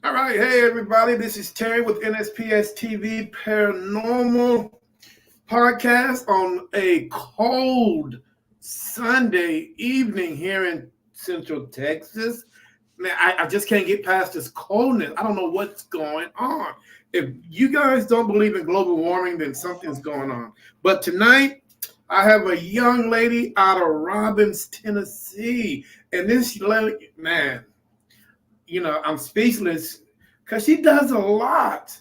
All right, hey everybody, this is Terry with NSPS TV Paranormal Podcast on a cold Sunday evening here in Central Texas. Man, I just can't get past this coldness. I don't know what's going on. If you guys don't believe in global warming, then something's going on. But tonight, I have a young lady out of Robbins, Tennessee. And this lady, man, I'm speechless because she does a lot.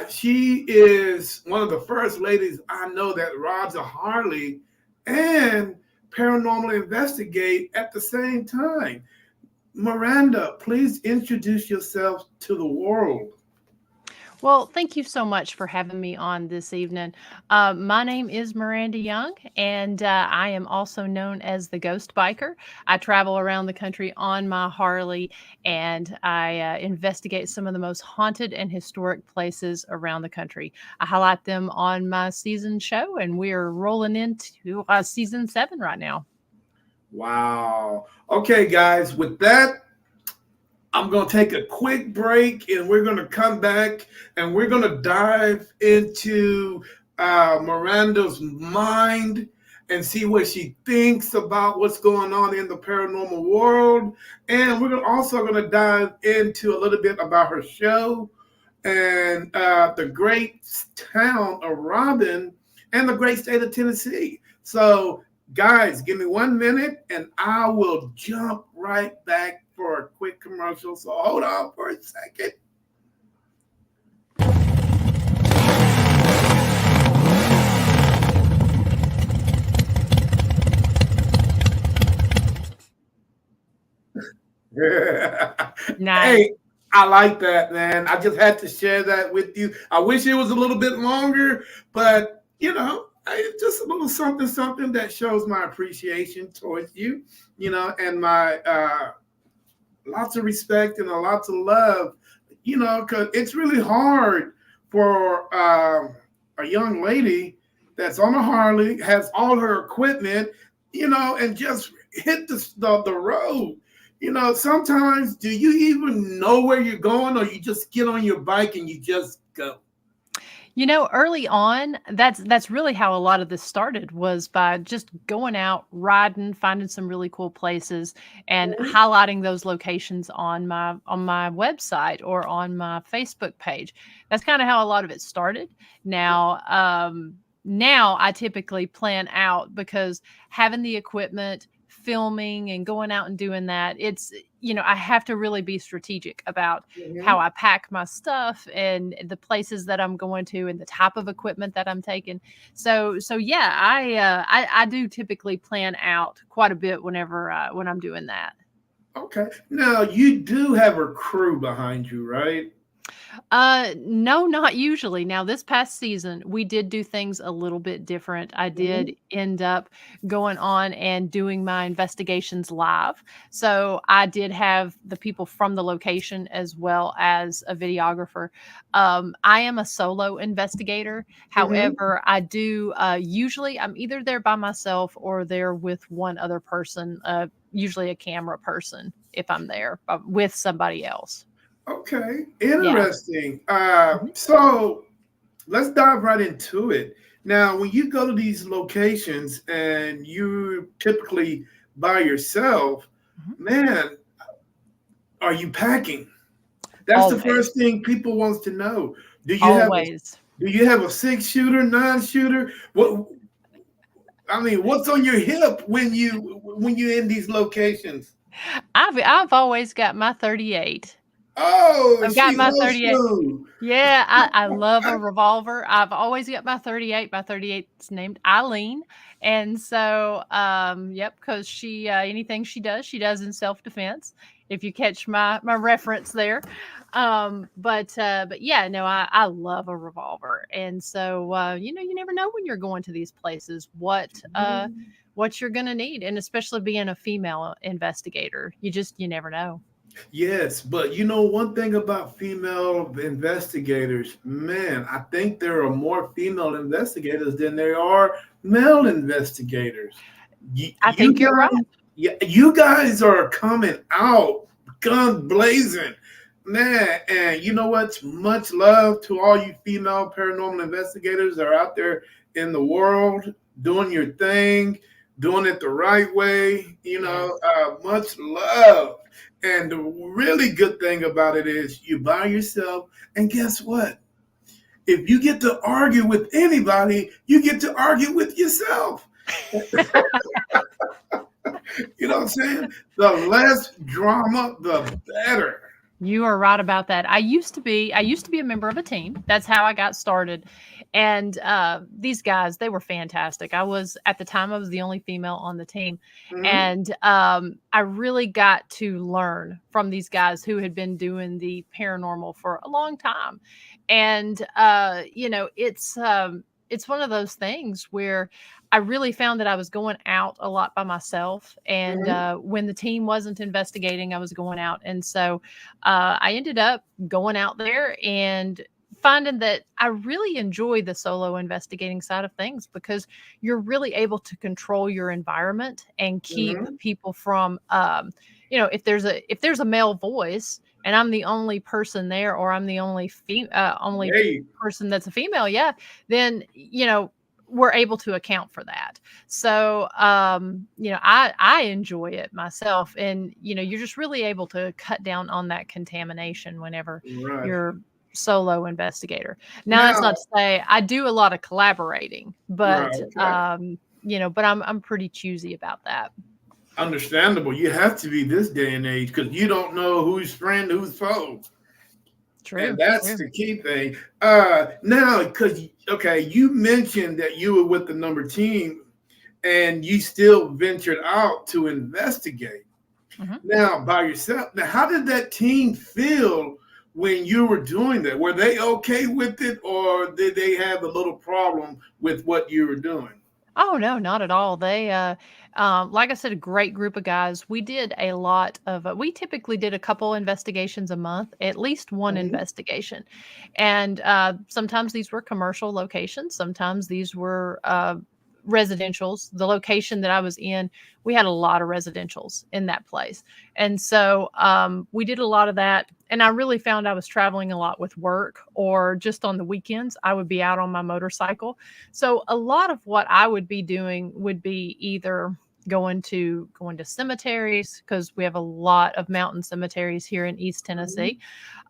She is one of the first ladies I know that rides a Harley and paranormal investigate at the same time. Miranda, please introduce yourself to the world. Well, thank you so much for having me on this evening. My name is Miranda Young, and I am also known as the Ghost Biker. I travel around the country on my Harley, and I investigate some of the most haunted and historic places around the country. I highlight them on my season show, and we are rolling into season 7 right now. Wow. Okay, guys, with that, I'm going to take a quick break and we're going to come back and we're going to dive into Miranda's mind and see what she thinks about what's going on in the paranormal world. And we're also going to dive into a little bit about her show and the great town of Robin and the great state of Tennessee. So, guys, give me 1 minute and I will jump right back for a quick commercial. So hold on for a second. Nice. Hey, I like that, man. I just had to share that with you. I wish it was a little bit longer, but it's just a little something that shows my appreciation towards you, and my lots of respect and a lots of love, because it's really hard for a young lady that's on a Harley, has all her equipment, and just hit the road. Sometimes do you even know where you're going, or you just get on your bike and you just go? Early on, that's really how a lot of this started, was by just going out, riding, finding some really cool places and highlighting those locations on my website or on my Facebook page. That's kind of how a lot of it started. Now I typically plan out, because having the equipment, filming and going out and doing that, I have to really be strategic about how I pack my stuff and the places that I'm going to and the type of equipment that I'm taking. So yeah, I do typically plan out quite a bit when I'm doing that. Okay. Now you do have a crew behind you, right? No, not usually. Now, this past season, we did do things a little bit different. I did end up going on and doing my investigations live. So I did have the people from the location as well as a videographer. I am a solo investigator. However, I do usually I'm either there by myself or there with one other person, usually a camera person if I'm there with somebody else. Okay, Yeah. interesting. So let's dive right into it. Now, when you go to these locations and you typically by yourself, man, are you packing? That's the Always. first thing people wants to know. Do you Always. have a 6-shooter, 9-shooter? What's on your hip when you're in these locations? I've always got my 38. Oh, I've got she's my old 38. school. Yeah, I love a revolver. I've always got my 38. My 38's named Eileen. And so, yep, because she anything she does in self-defense. If you catch my reference there. But yeah, no, I love a revolver. And so you never know when you're going to these places what you're gonna need. And especially being a female investigator, you never know. Yes, but one thing about female investigators, man, I think there are more female investigators than there are male investigators. I You think you're right. guys, yeah, you guys are coming out gun blazing. Man, and you know what's much love to all you female paranormal investigators that are out there in the world doing your thing, doing it the right way. Yes. Much love. And the really good thing about it is you by yourself, and guess what? If you get to argue with anybody, you get to argue with yourself. You know what I'm saying? The less drama, the better. You are right about that. I used to be a member of a team. That's how I got started. And these guys, they were fantastic. At the time I was the only female on the team. Hmm. And I really got to learn from these guys who had been doing the paranormal for a long time. And it's one of those things where I really found that I was going out a lot by myself. And Hmm. when the team wasn't investigating, I was going out. And so I ended up going out there and finding that I really enjoy the solo investigating side of things because you're really able to control your environment and keep Hmm. people from, if there's a male voice and I'm the only person there, or I'm the only Hey, person that's a female, yeah, then we're able to account for that. So, I enjoy it myself, and you're just really able to cut down on that contamination whenever right. you're solo investigator. Now, that's not Now, to say I do a lot of collaborating, right, but okay. I'm pretty choosy about that. Understandable. You have to be this day and age because you don't know who's friend, who's foe. And True, that's true. the key thing. Now, because, okay, you mentioned that you were with the number team and you still ventured out to investigate. Mhm. Now, by yourself. Now, how did that team feel when you were doing that? Were they okay with it, or did they have a little problem with what you were doing? Oh, no, not at all. Like I said, a great group of guys. We typically did a couple investigations a month, at least one Mhm. investigation. And sometimes these were commercial locations, sometimes these were residentials. The location that I was in, we had a lot of residentials in that place. And so we did a lot of that. And I really found I was traveling a lot with work, or just on the weekends, I would be out on my motorcycle. So a lot of what I would be doing would be either going to cemeteries, because we have a lot of mountain cemeteries here in East Tennessee.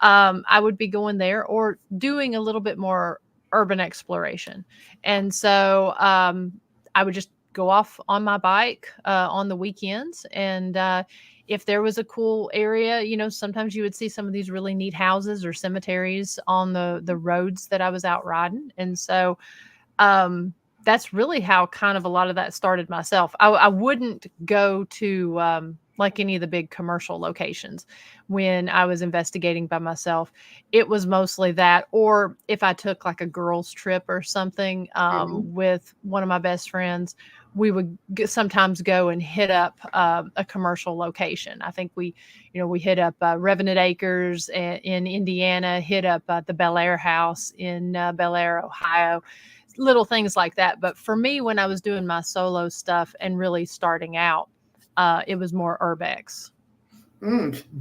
Mhm. I would be going there, or doing a little bit more urban exploration. And so I would just go off on my bike on the weekends. And if there was a cool area, sometimes you would see some of these really neat houses or cemeteries on the roads that I was out riding. And so um, that's really how kind of a lot of that started myself. I wouldn't go to like any of the big commercial locations when I was investigating by myself. It was mostly that, or if I took like a girls' trip or something Mhm. with one of my best friends, we would sometimes go and hit up a commercial location. I think we hit up Revenant Acres in Indiana, hit up the Bel Air House in Bel Air, Ohio, little things like that. But for me, when I was doing my solo stuff and really starting out, it was more urbex.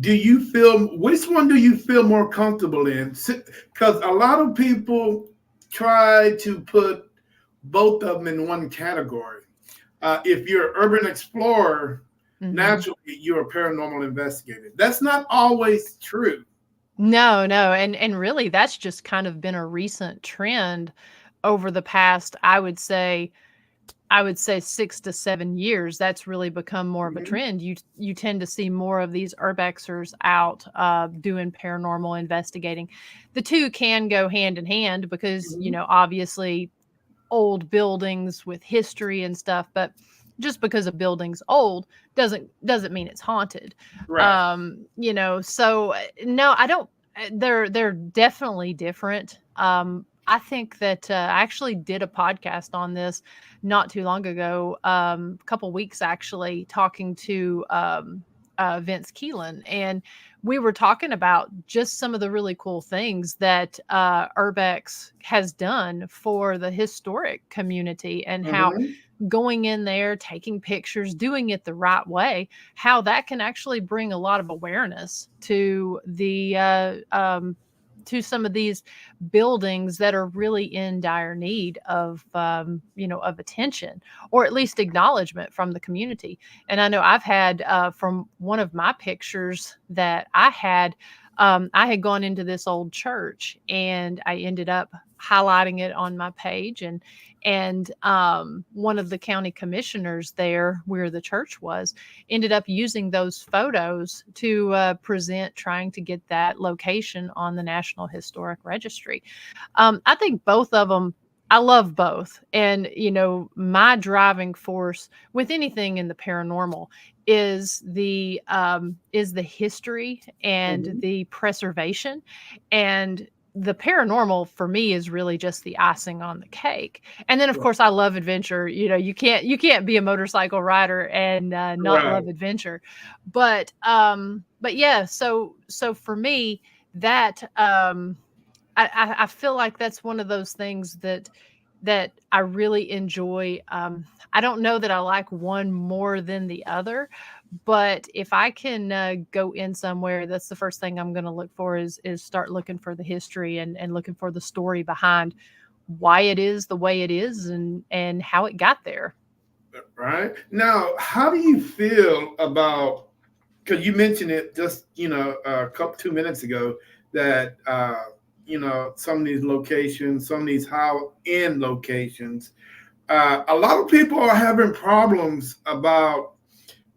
Do you feel which one do you feel more comfortable in? Because a lot of people try to put both of them in one category. If you're an urban explorer, Hmm. naturally you're a paranormal investigator. That's not always true. No, no, and really, that's just kind of been a recent trend over the past, I would say 6 to 7 years. That's really become more of a Mhm. trend. You tend to see more of these urbexers out doing paranormal investigating. The two can go hand in hand because Mhm. obviously old buildings with history and stuff, but just because a building's old doesn't mean it's haunted. Right. So no, I don't. They're definitely different. I think that I actually did a podcast on this not too long ago, a couple weeks actually, talking to Vince Keelan, and we were talking about just some of the really cool things that Urbex has done for the historic community, and how Mhm. going in there, taking pictures, doing it the right way, how that can actually bring a lot of awareness to the to some of these buildings that are really in dire need of of attention, or at least acknowledgement from the community. And I know I've had from one of my pictures that I had gone into this old church, and I ended up highlighting it on my page, and one of the county commissioners there where the church was ended up using those photos to present, trying to get that location on the National Historic Registry. I think both of them, I love both. And, my driving force with anything in the paranormal is the history and Mhm. the preservation. And the paranormal for me is really just the icing on the cake. And then of course I love adventure. You can't be a motorcycle rider and not Right. love adventure. But yeah, so for me, that I feel like that's one of those things that I really enjoy. I don't know that I like one more than the other, but if I can go in somewhere, that's the first thing I'm going to look for is start looking for the history and looking for the story behind why it is the way it is and how it got there. Right. Now, how do you feel about, because you mentioned it just, a couple 2 minutes ago, that some of these locations, some of these high end locations, a lot of people are having problems about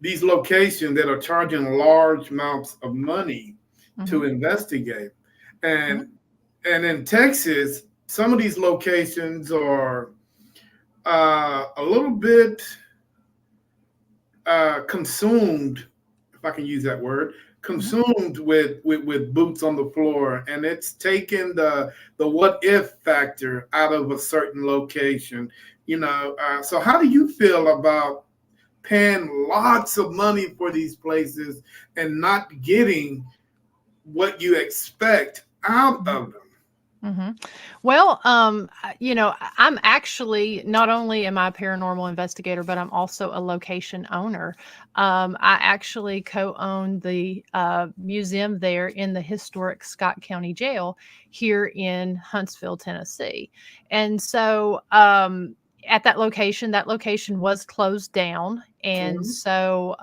these locations that are charging large amounts of money Hmm. to investigate. Hmm. And in Texas, some of these locations are a little bit consumed, if I can use that word, Hmm. consumed with boots on the floor, and it's taken the what if factor out of a certain location. So how do you feel about paying lots of money for these places and not getting what you expect out Hmm. of them? Hmm. Well, I'm actually, not only am I a paranormal investigator, but I'm also a location owner. I actually co-own the museum there in the historic Scott County Jail here in Huntsville, Tennessee. And so, at that location was closed down, and Mhm. so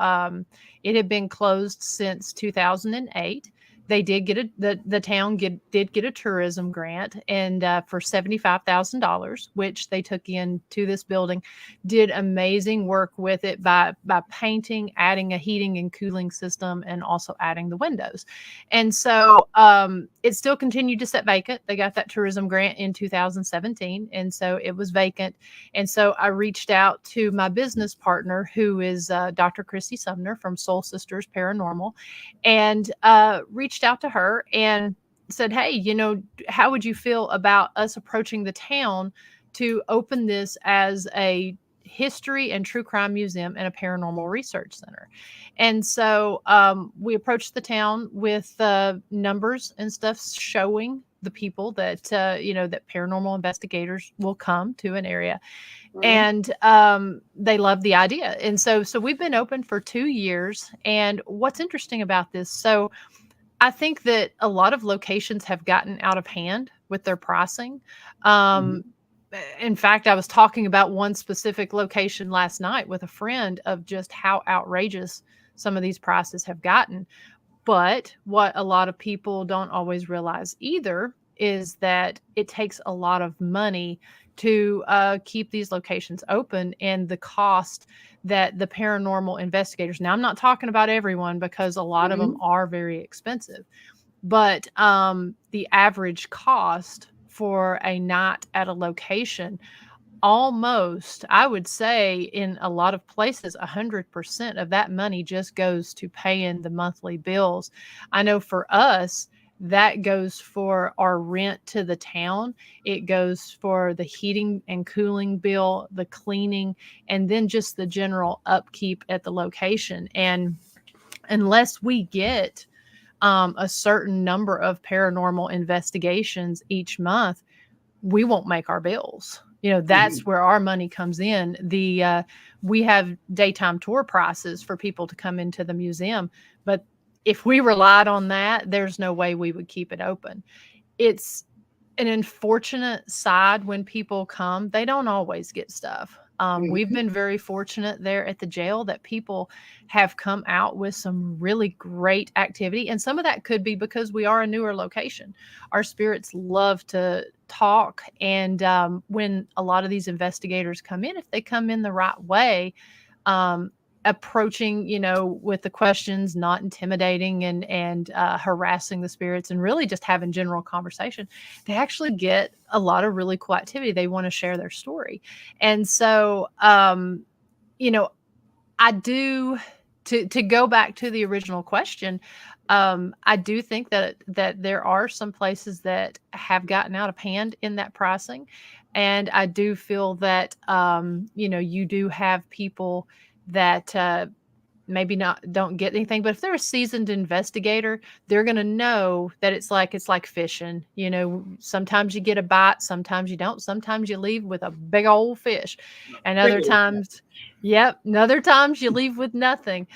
it had been closed since 2008. They did get the town did get a tourism grant, and for $75,000, which they took into this building, did amazing work with it by painting, adding a heating and cooling system, and also adding the windows. And so it still continued to sit vacant. They got that tourism grant in 2017, and so it was vacant. And so I reached out to my business partner, who is Dr. Christy Sumner from Soul Sisters Paranormal, and reached out to her and said, "Hey, how would you feel about us approaching the town to open this as a history and true crime museum and a paranormal research center?" And so we approached the town with numbers and stuff showing the people that that paranormal investigators will come to an area, Mhm. and they love the idea. And so we've been open for 2 years. And what's interesting about this, so I think that a lot of locations have gotten out of hand with their pricing. Mhm. um, in fact, I was talking about one specific location last night with a friend of just how outrageous some of these prices have gotten. But what a lot of people don't always realize either is that it takes a lot of money to keep these locations open, and the cost that the paranormal investigators, now I'm not talking about everyone because a lot of them Mhm. are very expensive, but the average cost for a night at a location, almost, I would say, in a lot of places, 100% of that money just goes to paying the monthly bills. I know for us, that goes for our rent to the town. It goes for the heating and cooling bill, the cleaning, and then just the general upkeep at the location. And unless we get a certain number of paranormal investigations each month, we won't make our bills. That's where our money comes in. We have daytime tour prices for people to come into the museum, but if we relied on that, there's no way we would keep it open. It's an unfortunate side when people come, they don't always get stuff. We've been very fortunate there at the jail that people have come out with some really great activity. And some of that could be because we are a newer location. Our spirits love to talk. And when a lot of these investigators come in, if they come in the right way, um, approaching, with the questions, not intimidating and harassing the spirits, and really just having general conversation, they actually get a lot of really cool activity. They want to share their story. And so, you know, I do, to go back to the original question, I do think that there are some places that have gotten out of hand in that pricing. And I do feel that, you do have people that maybe not don't get anything, but if they're a seasoned investigator, they're going to know that it's like fishing. Sometimes you get a bite, sometimes you don't, sometimes you leave with a big old fish, and Big other old times, yep, and other times you leave with nothing.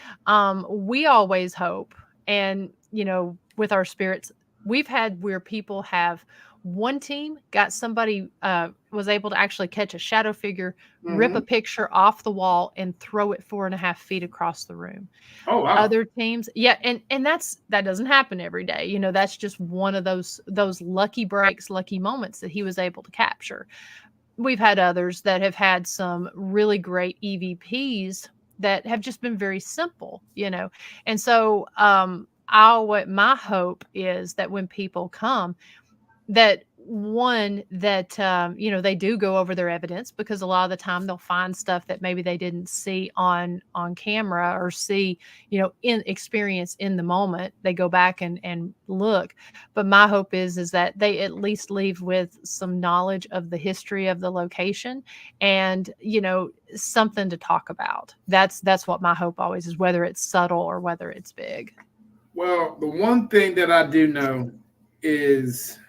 We always hope, and with our spirits, we've had where people have, one team got somebody was able to actually catch a shadow figure, rip a Mhm. picture off the wall, and throw it 4.5 feet across the room. Oh wow. Other teams, yeah, and that doesn't happen every day. That's just one of those lucky breaks, lucky moments that he was able to capture. We've had others that have had some really great EVPs that have just been very simple, And so, my hope is that when people come, that one that they do go over their evidence, because a lot of the time they'll find stuff that maybe they didn't see on camera, or see in experience in the moment. They go back and look. But my hope is that they at least leave with some knowledge of the history of the location, and something to talk about. That's what my hope always is, whether it's subtle or whether it's big. Well, the one thing that I do know is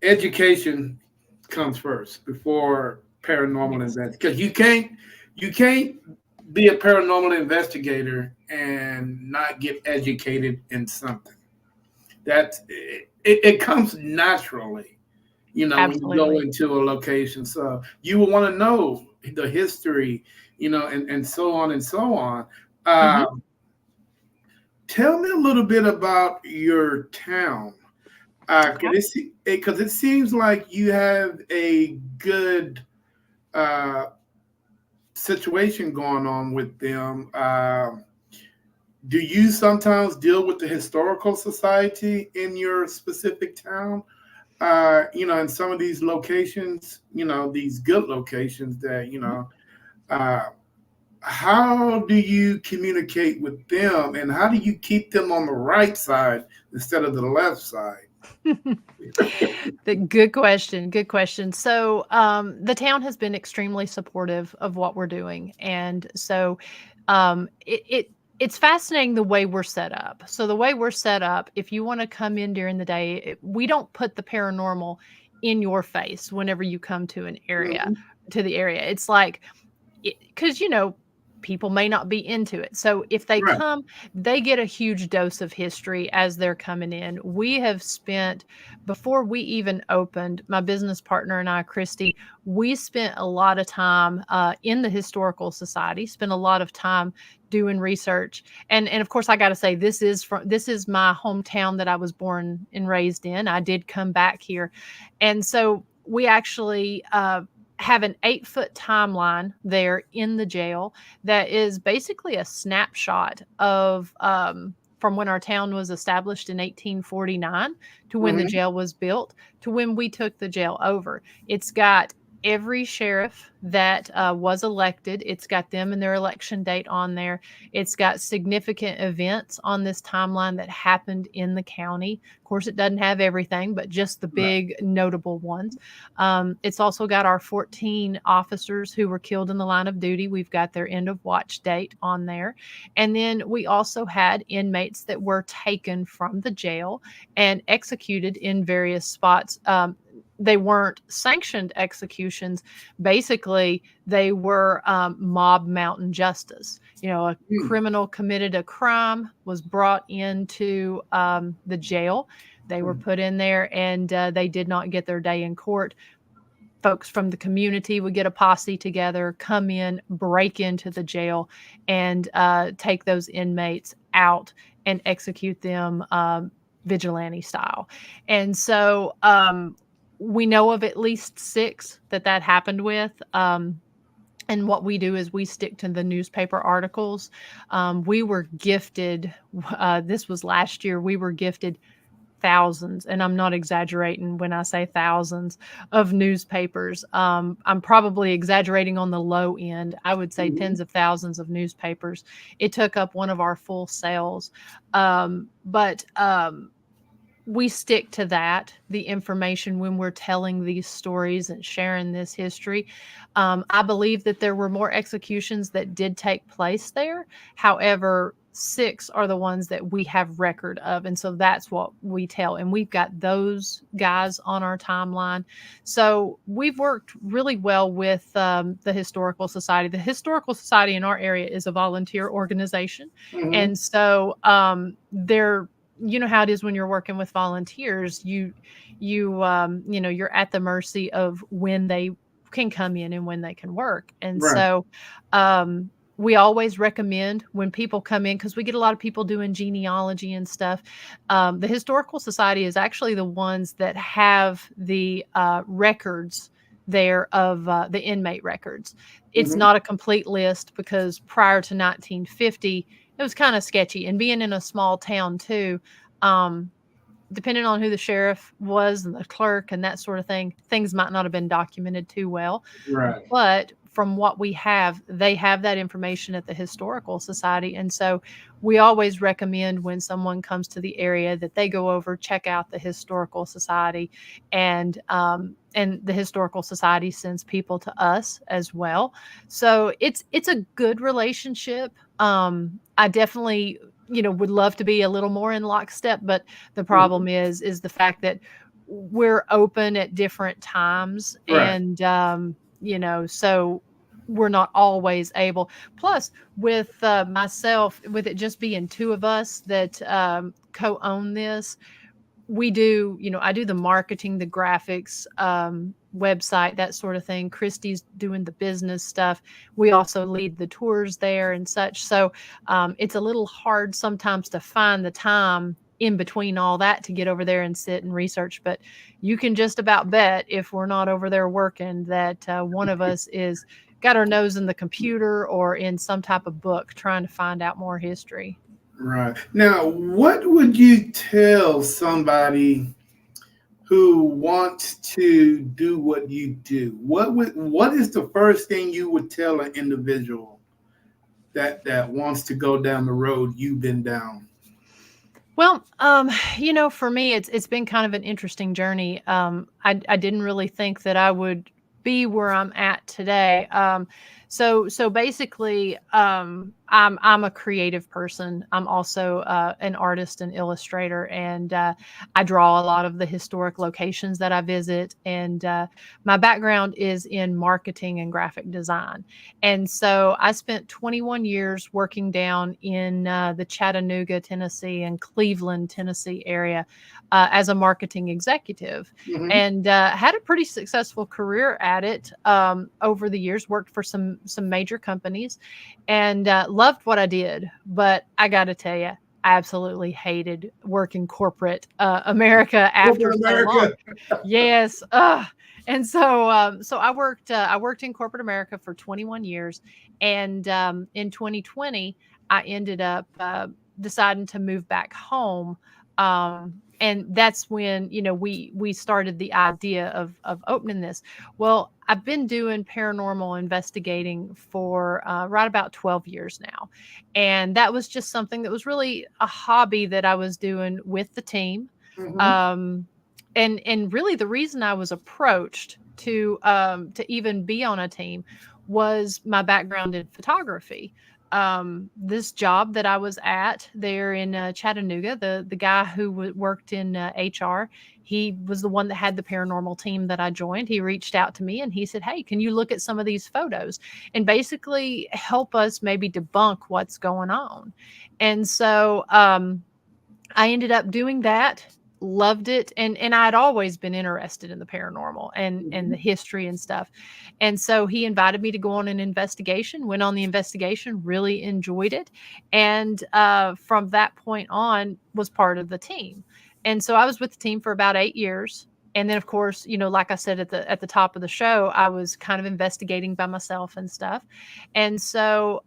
education comes first before paranormal Yes. investigation. Because you can't be a paranormal investigator and not get educated in something. It comes naturally, when you go Absolutely. into a location. So you will want to know the history, and so on and so on. Hmm. Um, Tell me a little bit about your town. Okay. Because it seems like you have a good uh, situation going on with them. Do you sometimes deal with the historical society in your specific town? In some of these locations, these good locations that, uh, how do you communicate with them, and how do you keep them on the right side instead of the left side? Good question. Good question. So, the town has been extremely supportive of what we're doing, and so it's fascinating the way we're set up. So the way we're set up, if you want to come in during the day, we don't put the paranormal in your face whenever you come Mhm. to the area. It's like, because people may not be into it. So if they Right. come, they get a huge dose of history as they're coming in. We have spent, before we even opened, my business partner and I, Christy, we spent a lot of time in the historical society, spent a lot of time doing research. And of course, I got to say, this is my hometown that I was born and raised in. I did come back here. And so we actually have an 8-foot timeline there in the jail that is basically a snapshot of, from when our town was established in 1849 to when the Hmm. jail was built to when we took the jail over. It's got every sheriff that was elected. It's got them and their election date on there. It's got significant events on this timeline that happened in the county. Of course, it doesn't have everything, but just the Right. big notable ones. It's also got our 14 officers who were killed in the line of duty. We've got their end of watch date on there. And then we also had inmates that were taken from the jail and executed in various spots. they weren't sanctioned executions. Basically, they were mob mountain justice. A Mm. criminal committed a crime, was brought into the jail. They were put in there, and they did not get their day in court. Folks from the community would get a posse together, come in, break into the jail, and take those inmates out and execute them vigilante style. And so we know of at least 6 that happened with. And what we do is we stick to the newspaper articles. We were gifted, this was last year, we were gifted thousands, and I'm not exaggerating when I say thousands of newspapers. I'm probably exaggerating on the low end. I would say Mhm. tens of thousands of newspapers. It took up one of our full sales. But we stick to that, the information, when we're telling these stories and sharing this history. I believe that there were more executions that did take place there. However, 6 are the ones that we have record of. And so that's what we tell. And we've got those guys on our timeline. So we've worked really well with the Historical Society. The Historical Society in our area is a volunteer organization. Mhm. And so they're, you know how it is when you're working with volunteers. You're at the mercy of when they can come in and when they can work. And Right. so we always recommend when people come in, because we get a lot of people doing genealogy and stuff. The Historical Society is actually the ones that have the records there of the inmate records. It's Mhm. not a complete list, because prior to 1950, it was kind of sketchy. And being in a small town too, um, depending on who the sheriff was and the clerk and that sort of thing, things might not have been documented too well. Right. But from what we have, they have that information at the Historical Society. And so we always recommend when someone comes to the area that they go over, check out the Historical Society. And the Historical Society sends people to us as well. So it's a good relationship. I definitely, would love to be a little more in lockstep, but the Mhm. problem is the fact that we're open at different times. Right. And so we're not always able. Plus, with myself, with it just being 2 of us that co-own this, we do, I do the marketing, the graphics, website, that sort of thing. Christy's doing the business stuff. We also lead the tours there and such. So it's a little hard sometimes to find the time in between all that to get over there and sit and research. But you can just about bet, if we're not over there working, that one of us is got our nose in the computer or in some type of book trying to find out more history. Right. Now, what would you tell somebody who wants to do what you do? What is the first thing you would tell an individual that wants to go down the road you've been down? Well, for me, it's been kind of an interesting journey. I didn't really think that I would be where I'm at today. So basically, I'm a creative person. I'm also an artist and illustrator, and I draw a lot of the historic locations that I visit. And my background is in marketing and graphic design. And so I spent 21 years working down in the Chattanooga, Tennessee, and Cleveland, Tennessee area as a marketing executive, Hmm. and had a pretty successful career at it over the years. Worked for some major companies, and loved what I did. But I got to tell you, I absolutely hated working corporate America after Corporate so long. America. Yes. And so I worked in corporate America for 21 years, and in 2020 I ended up deciding to move back home. And that's when we started the idea of opening this. Well, I've been doing paranormal investigating for right about 12 years now, and that was just something that was really a hobby that I was doing with the team. Hmm. Um, and really the reason I was approached to even be on a team was my background in photography. this job that I was at there in Chattanooga, the guy who worked in HR, he was the one that had the paranormal team that I joined. He reached out to me and he said, "Hey, can you look at some of these photos and basically help us maybe debunk what's going on?" And so I ended up doing that, loved it, and I'd always been interested in the paranormal and the Mhm. history and stuff. And so he invited me to go on an investigation, went on the investigation, really enjoyed it, and from that point on was part of the team. And so I was with the team for about 8 years. And then of course, like I said at the top of the show, I was kind of investigating by myself and stuff. And so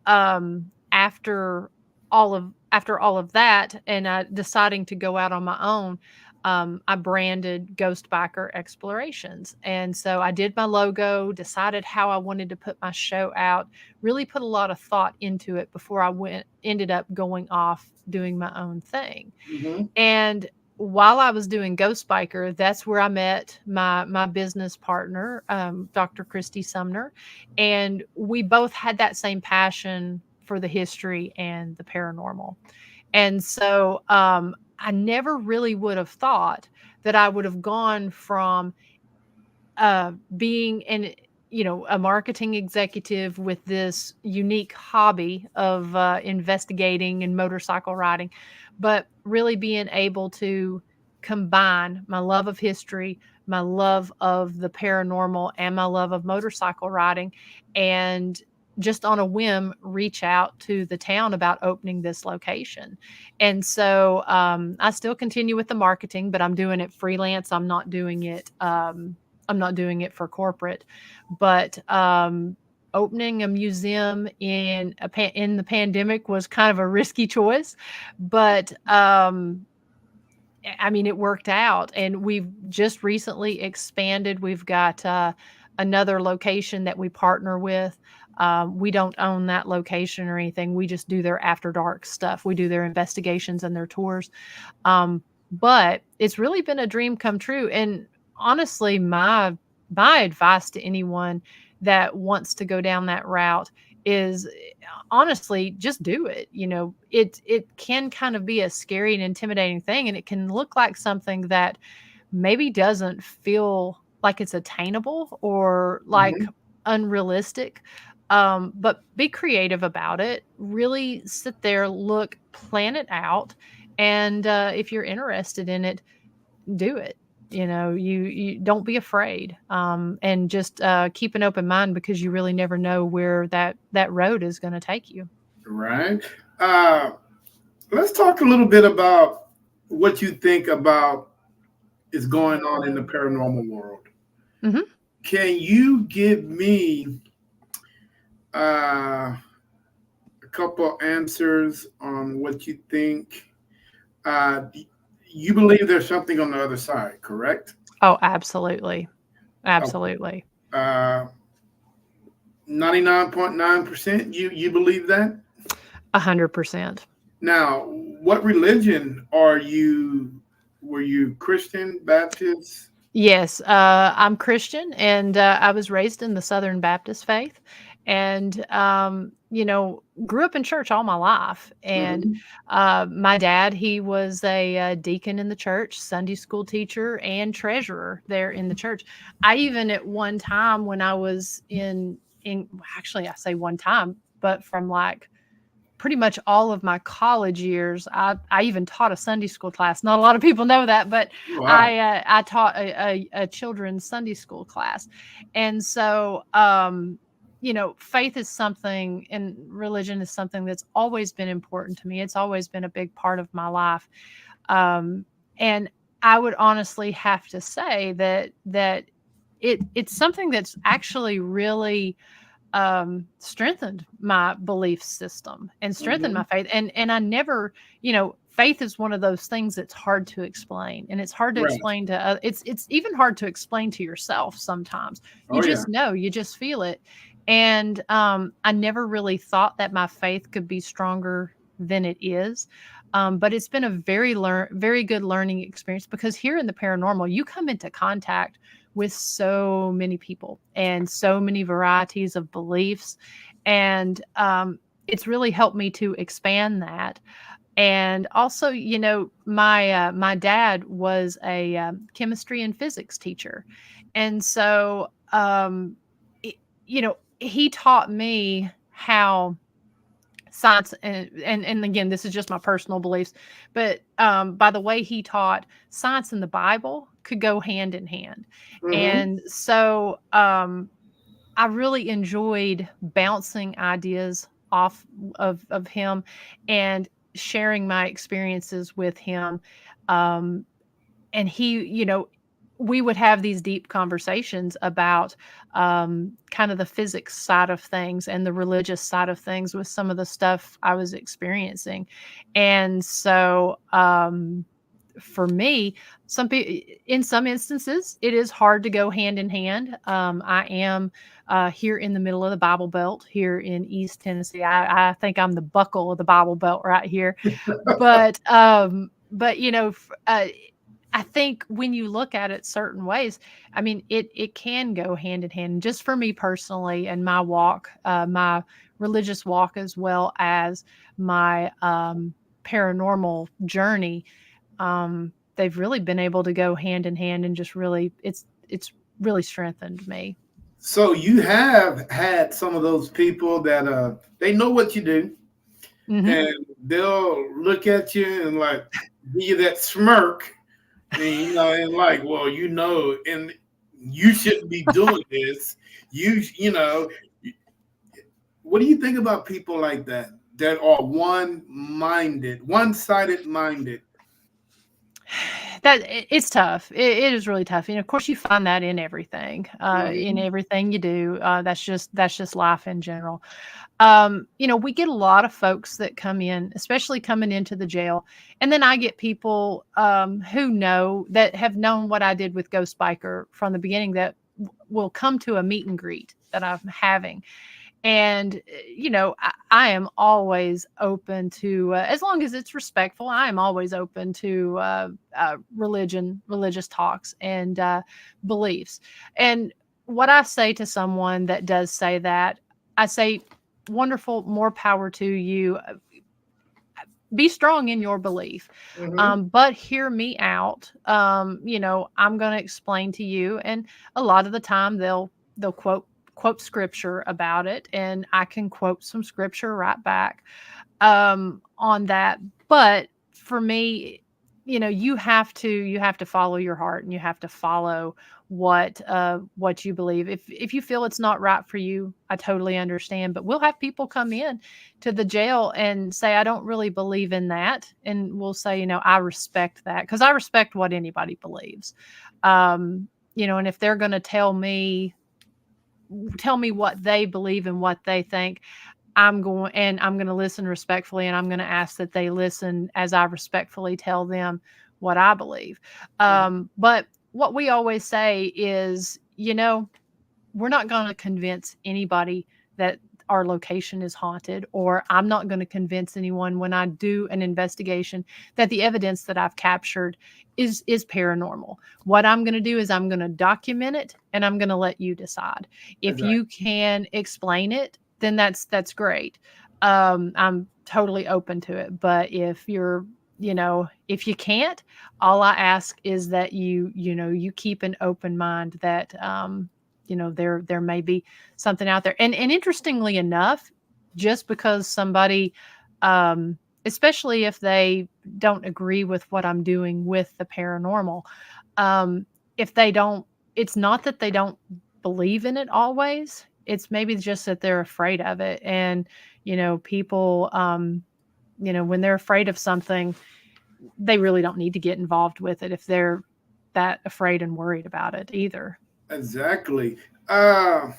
after all of that and deciding to go out on my own, I branded Ghost Biker Explorations. And so I did my logo, decided how I wanted to put my show out, really put a lot of thought into it before ended up going off doing my own thing. Mhm. And while I was doing Ghost Biker, that's where I met my business partner, Dr. Christy Sumner, and we both had that same passion for the history and the paranormal. And so I never really would have thought that I would have gone from being a marketing executive with this unique hobby of investigating and motorcycle riding, but really being able to combine my love of history, my love of the paranormal, and my love of motorcycle riding, and just on a whim reach out to the town about opening this location. And so I still continue with the marketing, but I'm doing it freelance. I'm not doing it for corporate, but opening a museum in the pandemic was kind of a risky choice, but I mean, it worked out, and we've just recently expanded. We've got another location that we partner with. We don't own that location or anything. We just do their after dark stuff. We do their investigations and their tours. But it's really been a dream come true. And honestly, my advice to anyone that wants to go down that route is honestly just do it. It can kind of be a scary and intimidating thing, and it can look like something that maybe doesn't feel like it's attainable or like Mhm. unrealistic. But be creative about it. Really sit there, look, plan it out, and if you're interested in it, do it. You don't be afraid, and just keep an open mind because you really never know where that road is going to take you. Right. Uh, let's talk a little bit about what you think about is going on in the paranormal world. Hmm. Can you give me a couple answers on what you think? Uh, you believe there's something on the other side, correct? Oh, absolutely, Okay. absolutely, 99.9%. You believe that? 100%. Now, what religion are you? Were you Christian, Baptist? Yes, I'm Christian, and I was raised in the Southern Baptist faith, and grew up in church all my life. And Mhm. my dad, he was a, deacon in the church, Sunday school teacher, and treasurer there in the church. I even at one time when I was in actually I say one time, but from like pretty much all of my college years. I even taught a Sunday school class. Not a lot of people know that, but Wow. I taught a children's Sunday school class. And so faith is something, and religion is something that's always been important to me. It's always been a big part of my life. And I would honestly have to say that it's something that's actually really strengthened my belief system and strengthened my Mhm. faith. And I never, faith is one of those things that's hard to explain, and it's hard to Right. explain to it's even hard to explain to yourself sometimes. You Oh yeah. just know, you just feel it. And I never really thought that my faith could be stronger than it is. But it's been a very good learning experience, because here in the paranormal, you come into contact with so many people and so many varieties of beliefs. And it's really helped me to expand that. And also, my dad was a chemistry and physics teacher, and so it, he taught me how science, and again, this is just my personal beliefs, but by the way he taught, science and the Bible could go hand in hand. Mm-hmm. And so I really enjoyed bouncing ideas off of him and sharing my experiences with him. Um, and he, we would have these deep conversations about kind of the physics side of things and the religious side of things with some of the stuff I was experiencing. And so, for me, in some instances, it is hard to go hand in hand. I am here in the middle of the Bible Belt here in East Tennessee. I think I'm the buckle of the Bible Belt right here. But I think when you look at it certain ways, I mean, it can go hand in hand. Just for me personally, and my walk, my religious walk, as well as my paranormal journey, they've really been able to go hand in hand, and just really, it's really strengthened me. So you have had some of those people that they know what you do, Hmm. and they'll look at you and like give you that smirk, and and like, well, and you shouldn't be doing this. You know, what do you think about people like that that are one-sided minded? It's tough. It is really tough. And of course, you find that in Hmm. everything you do. That's just life in general. We get a lot of folks that come in, especially coming into the jail. And then I get people that have known what I did with Ghost Biker from the beginning, that will come to a meet and greet that I'm having. And I am always open to, as long as it's respectful, I am always open to religious talks, and beliefs. And what I say to someone that does say that, I say, wonderful, more power to you. Be strong in your belief, Hmm. but hear me out. I'm going to explain to you, and a lot of the time they'll quote scripture about it, and I can quote some scripture right back on that. But for me, you have to follow your heart, and you have to follow what you believe. If you feel it's not right for you, I totally understand. But we'll have people come in to the jail and say, I don't really believe in that, and we'll say, I respect that, because I respect what anybody believes. And if they're going to tell me what they believe and what they think, I'm going to listen respectfully, and I'm going to ask that they listen as I respectfully tell them what I believe. But what we always say is, we're not going to convince anybody that our location is haunted, or I'm not going to convince anyone when I do an investigation that the evidence that I've captured is paranormal. What I'm going to do is I'm going to document it, and I'm going to let you decide. If Exactly. you can explain it, then that's great. I'm totally open to it. But if you can't, all I ask is that you keep an open mind, that there may be something out there. And interestingly enough, just because somebody, um especially if they don't agree with what I'm doing with the paranormal, um if they don't it's not that they don't believe in it always. It's maybe just that they're afraid of it. And people, when they're afraid of something, they really don't need to get involved with it if they're that afraid and worried about it either. Exactly. Uh,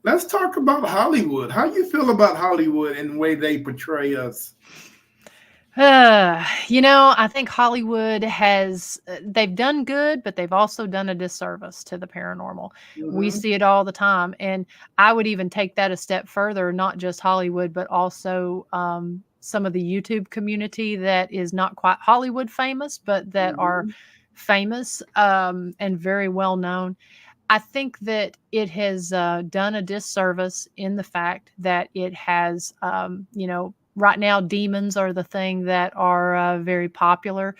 let's talk about Hollywood. How you feel about Hollywood and the way they portray us? I think Hollywood they've done good, but they've also done a disservice to the paranormal. We Hmm. see it all the time. And I would even take that a step further, not just Hollywood, but also some of the YouTube community that is not quite Hollywood famous, but that are Hmm. famous, and very well known. I think that it has done a disservice in the fact that it has, right now demons are the thing that are very popular,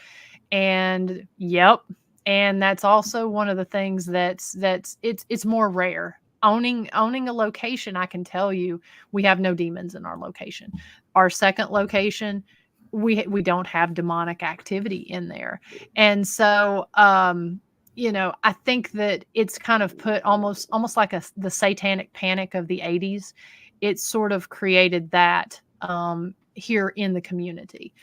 and yep, and that's also one of the things it's more rare. Owning a location, I can tell you, we have no demons in our location. Our second location, we don't have demonic activity in there. And so I think that it's kind of put almost like the satanic panic of the 80s. It's sort of created that here in the community.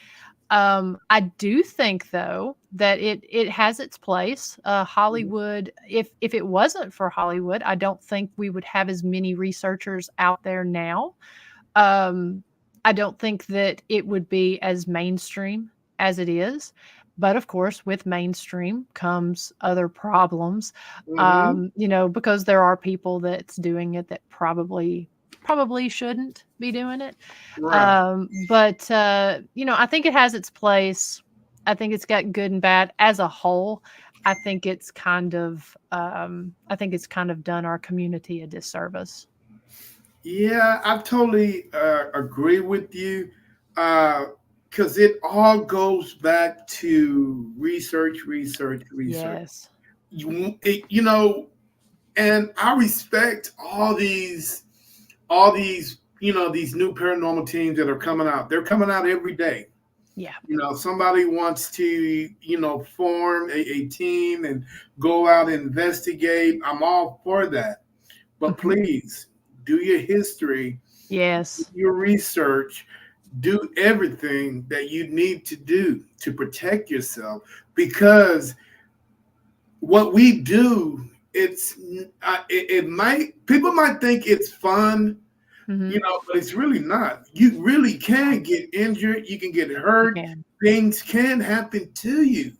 I do think though that it has its place. Hollywood, if it wasn't for Hollywood, I don't think we would have as many researchers out there now. Um, I don't think that it would be as mainstream as it is. But of course, with mainstream comes other problems. Mm-hmm. Because there are people that's doing it that probably shouldn't be doing it. Right. But I think it has its place. I think it's got good and bad as a whole. I think it's kind of done our community a disservice. Yeah, I totally agree with you because it all goes back to research, research, research. Yes. You know, and I respect all these, these new paranormal teams that are coming out. They're coming out every day. Yeah. Somebody wants to, form a team and go out and investigate. I'm all for that. But Mhm. please do your history, Yes. your research, do everything that you need to do to protect yourself because what we do, it might, people might think it's fun, Hmm. but it's really not. You really can get injured, you can get You hurt, can. things can happen to you.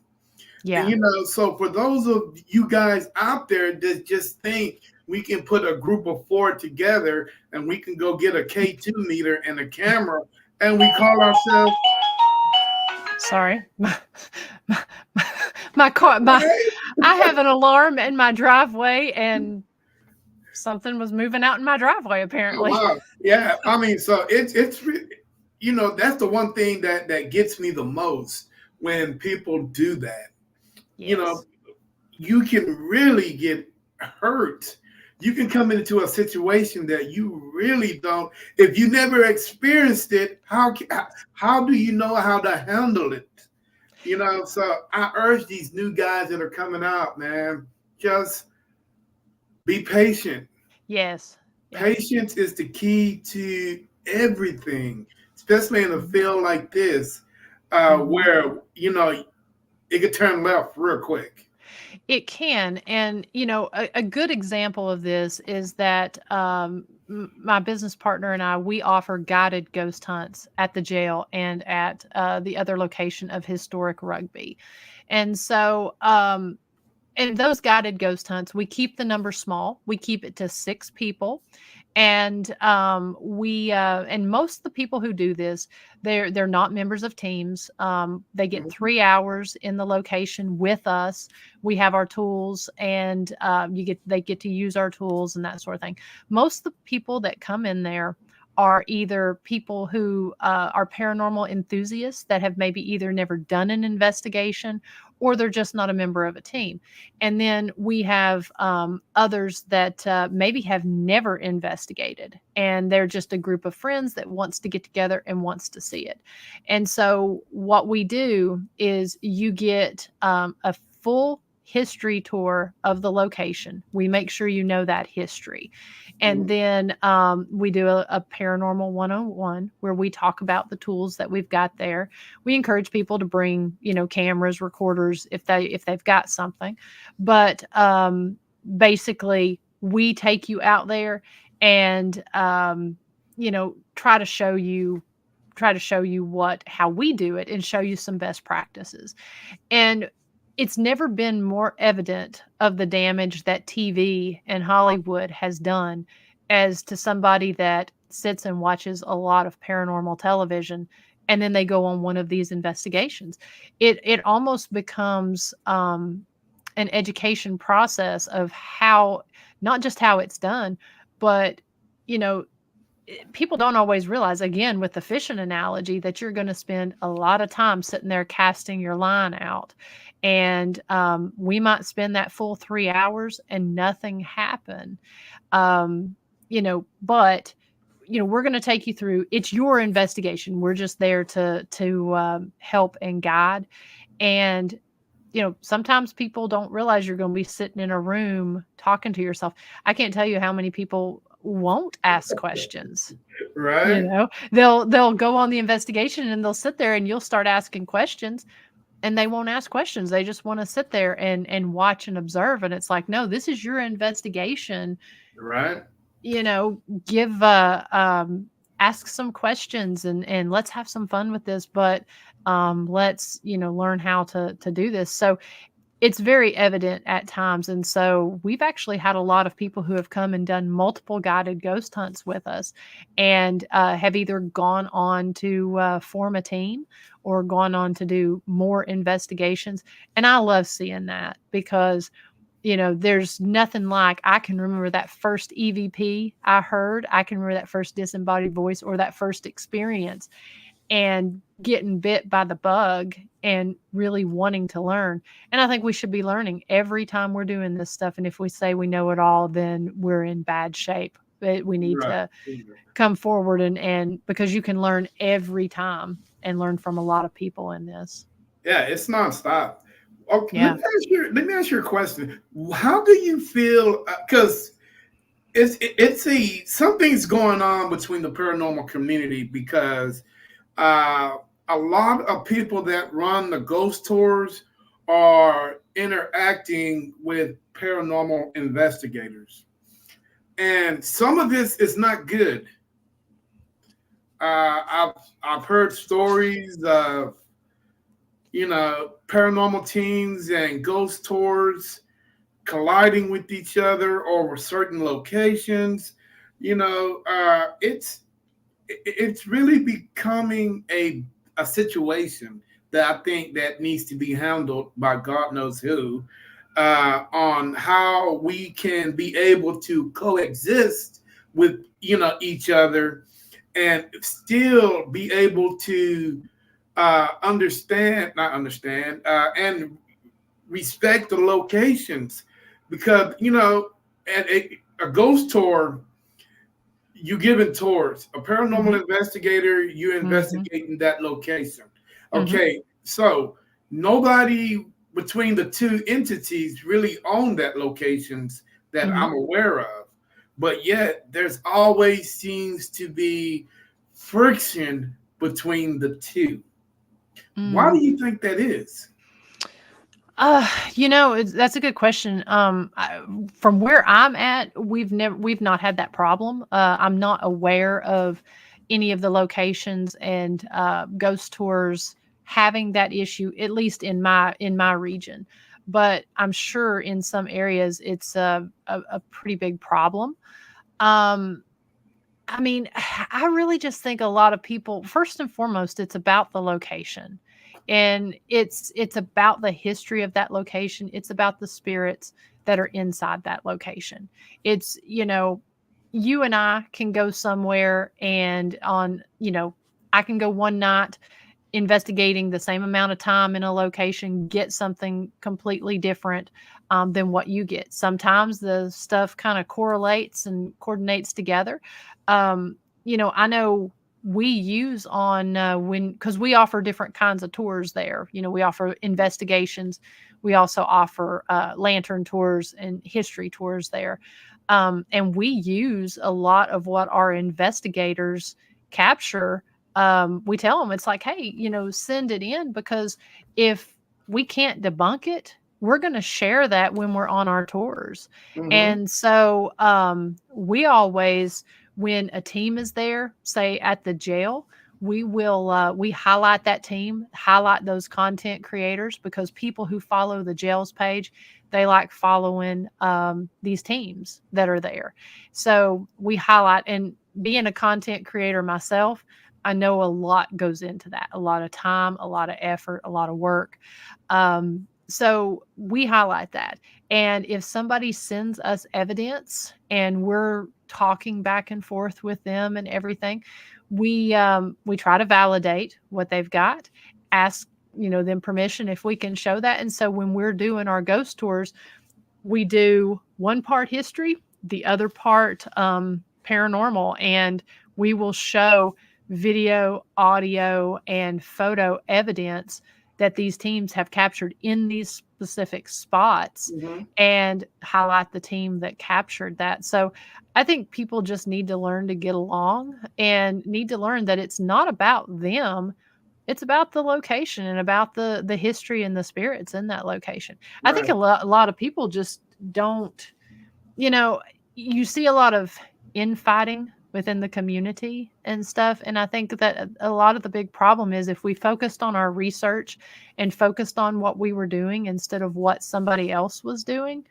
And Yeah. so for those of you guys out there that just think we can put a group of four together and we can go get a K2 meter and a camera and we call ourselves Sorry. My, my car my I have an alarm in my driveway, and something was moving out in my driveway oh, apparently. wow. Yeah, I mean, so that's the one thing that gets me the most when people do that. You know, Yes. you can really get hurt. You can come into a situation that you really don't. If you never experienced it, how do you know how to handle it? So I urge these new guys that are coming out, man, just be patient. Yes. Yep. Patience is the key to everything, especially in a Mhm. field like this, Mhm. where it could turn left real quick. It can. And, a good example of this is that my business partner and I, we offer guided ghost hunts at the jail and at the other location of historic rugby. And so, and those guided ghost hunts, we keep the number small. We keep it to 6 people. And we and most of the people who do this, they're not members of teams. They get Mhm. 3 hours in the location with us. We have our tools, and they get to use our tools and that sort of thing. Most of the people that come in there are either people who are paranormal enthusiasts that have maybe either never done an investigation, or they're just not a member of a team. And then we have others that maybe have never investigated, and they're just a group of friends that wants to get together and wants to see it. And so what we do is you get a full history tour of the location. We make sure you know that history. And Mhm. then we do a paranormal 101 where we talk about the tools that we've got there. We encourage people to bring, cameras, recorders if they've got something. But basically, we take you out there and try to show you how we do it and show you some best practices. And it's never been more evident of the damage that TV and Hollywood has done as to somebody that sits and watches a lot of paranormal television, and then they go on one of these investigations. It almost becomes an education process of how, not just how it's done, but, you know, people don't always realize, again, with the fishing analogy, that you're going to spend a lot of time sitting there casting your line out. And we might spend that full 3 hours and nothing happen. Um, but we're going to take you through. It's your investigation. We're just there to help and guide. And sometimes people don't realize you're going to be sitting in a room talking to yourself. I can't tell you how many people won't ask questions. Right. They'll go on the investigation and they'll sit there and you'll start asking questions and they won't ask questions. They just want to sit there and watch and observe. And it's like, no, this is your investigation. Right. Give ask some questions and let's have some fun with this. But let's learn how to do this. So it's very evident at times. And so we've actually had a lot of people who have come and done multiple guided ghost hunts with us and have either gone on to form a team or gone on to do more investigations. And I love seeing that because, there's nothing like, I can remember that first EVP I heard. I can remember that first disembodied voice or that first experience and getting bit by the bug and really wanting to learn. And I think we should be learning every time we're doing this stuff. And if we say we know it all, then we're in bad shape. But we need to come forward and because you can learn every time and learn from a lot of people in this. Yeah, it's nonstop. Okay, Yeah. let me ask you a question. How do you feel? Because something's going on between the paranormal community because a lot of people that run the ghost tours are interacting with paranormal investigators. And some of this is not good. I've heard stories of, paranormal teams and ghost tours colliding with each other over certain locations. It's really becoming a situation that I think that needs to be handled by God knows who, on how we can be able to coexist with each other and still be able to and respect the locations, because at a ghost tour, you giving tours. A paranormal investigator, you investigating that location. Okay, so nobody between the two entities really own that locations that I'm aware of, but yet there's always seems to be friction between the two. Why do you think that is? That's a good question. From where I'm at, we've not had that problem. I'm not aware of any of the locations and ghost tours having that issue, at least in my region. But I'm sure in some areas it's a pretty big problem. I mean, I really just think a lot of people, first and foremost, it's about the location. And it's about the history of that location. It's about the spirits that are inside that location. It's, you and I can go somewhere and I can go one night investigating the same amount of time in a location, get something completely different than what you get. Sometimes the stuff kind of correlates and coordinates together. I know we use on because we offer different kinds of tours there. We offer investigations. We also offer lantern tours and history tours there. And we use a lot of what our investigators capture. We tell them, it's like, hey, send it in, because if we can't debunk it, we're going to share that when we're on our tours. And so we always, when a team is there, say at the jail, we will we highlight that team, highlight those content creators, because people who follow the jails page, they like following these teams that are there. So we highlight, and being a content creator myself, I know a lot goes into that, a lot of time, a lot of effort, a lot of work. So we highlight that. And if somebody sends us evidence and we're talking back and forth with them and everything, we try to validate what they've got, ask them permission if we can show that. And so when we're doing our ghost tours, we do one part history, the other part paranormal, and we will show video, audio, and photo evidence that these teams have captured in these specific spots Mm-hmm. and highlight the team that captured that. So I think people just need to learn to get along and need to learn that it's not about them. It's about the location and about the history and the spirits in that location. I think Right. a lot of people just don't, you know, you see a lot of infighting within the community and stuff. And I think that a lot of the big problem is if we focused on our research and focused on what we were doing instead of what somebody else was doing,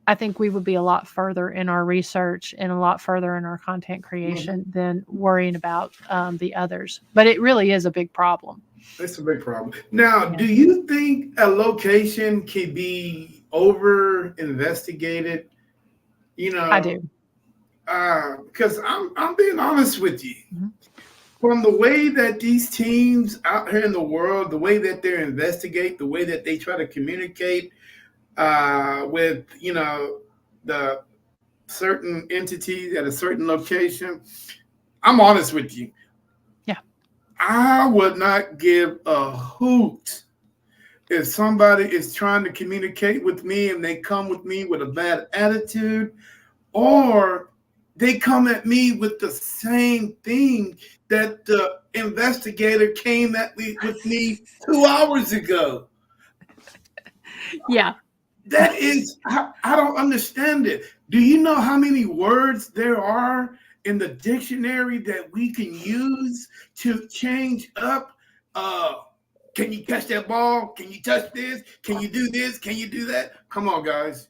I think we would be a lot further in our research and a lot further in our content Mm-hmm. creation than worrying about the others. But it really is a big problem. It's a big problem. Now, Yeah, do you think a location can be over investigated? You I know, do. because I'm being honest with you. Mhm. From the way that these teams out here in the world, the way that they investigate, the way that they try to communicate with the certain entities at a certain location, I'm honest with you. Yeah. I would not give a hoot if somebody is trying to communicate with me and they come with me with a bad attitude, or they come at me with the same thing that the investigator came at me with me 2 hours ago. Yeah. That is, I don't understand it. Do you know how many words there are in the dictionary that we can use to change up? Uh, can you catch that ball? Can you touch this? Can you do this? Can you do that? Come on, guys.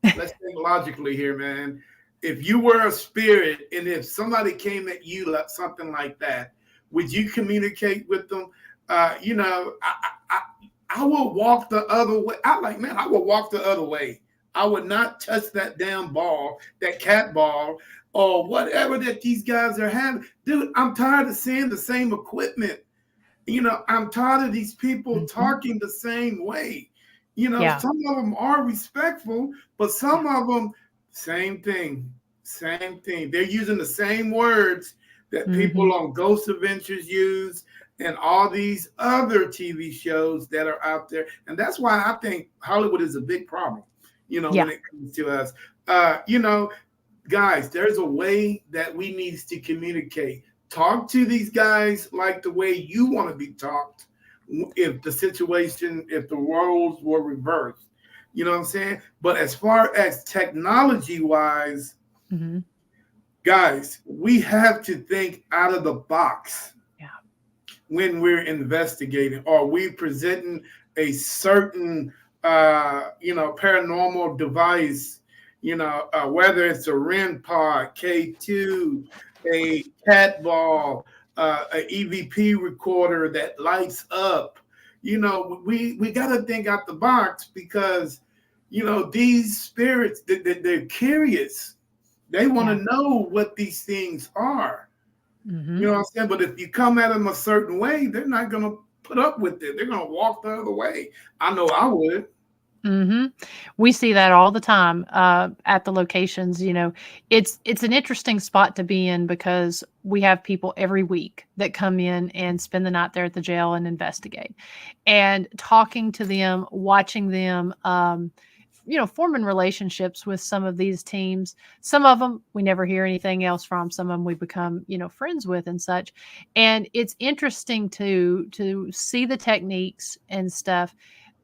Let's think logically here, man. If you were a spirit and if somebody came at you like something like that, would you communicate with them? I will walk the other way. I will walk the other way. I would not touch that damn ball, that cat ball, or whatever that these guys are having. Dude, I'm tired of seeing the same equipment. I'm tired of these people Mhm. talking the same way. Yeah. Some of them are respectful, but Yeah. some of them, same thing, same thing. They're using the same words that people Mhm. on Ghost Adventures use and all these other TV shows that are out there. And that's why I think Hollywood is a big problem, Yeah. when it comes to us. Uh, you know, guys, there's a way that we need to communicate. Talk to these guys like the way you want to be talked. If the roles were reversed, you know what I'm saying? But as far as technology wise, Mhm. guys, we have to think out of the box Yeah. when we're investigating or we presenting a certain paranormal device, whether it's a REM pod, K2, a cat ball, a EVP recorder that lights up. We got to think out the box because these spirits they're curious. They want Yeah. to know what these things are. You Mhm. know what I'm saying? But if you come at them a certain way, they're not going to put up with it. They're going to walk the other way. I know I would. Mhm. We see that all the time at the locations. It's an interesting spot to be in because we have people every week that come in and spend the night there at the jail and investigate. And talking to them, watching them, forming relationships with some of these teams. Some of them we never hear anything else from. Some of them we become, friends with and such. And it's interesting to see the techniques and stuff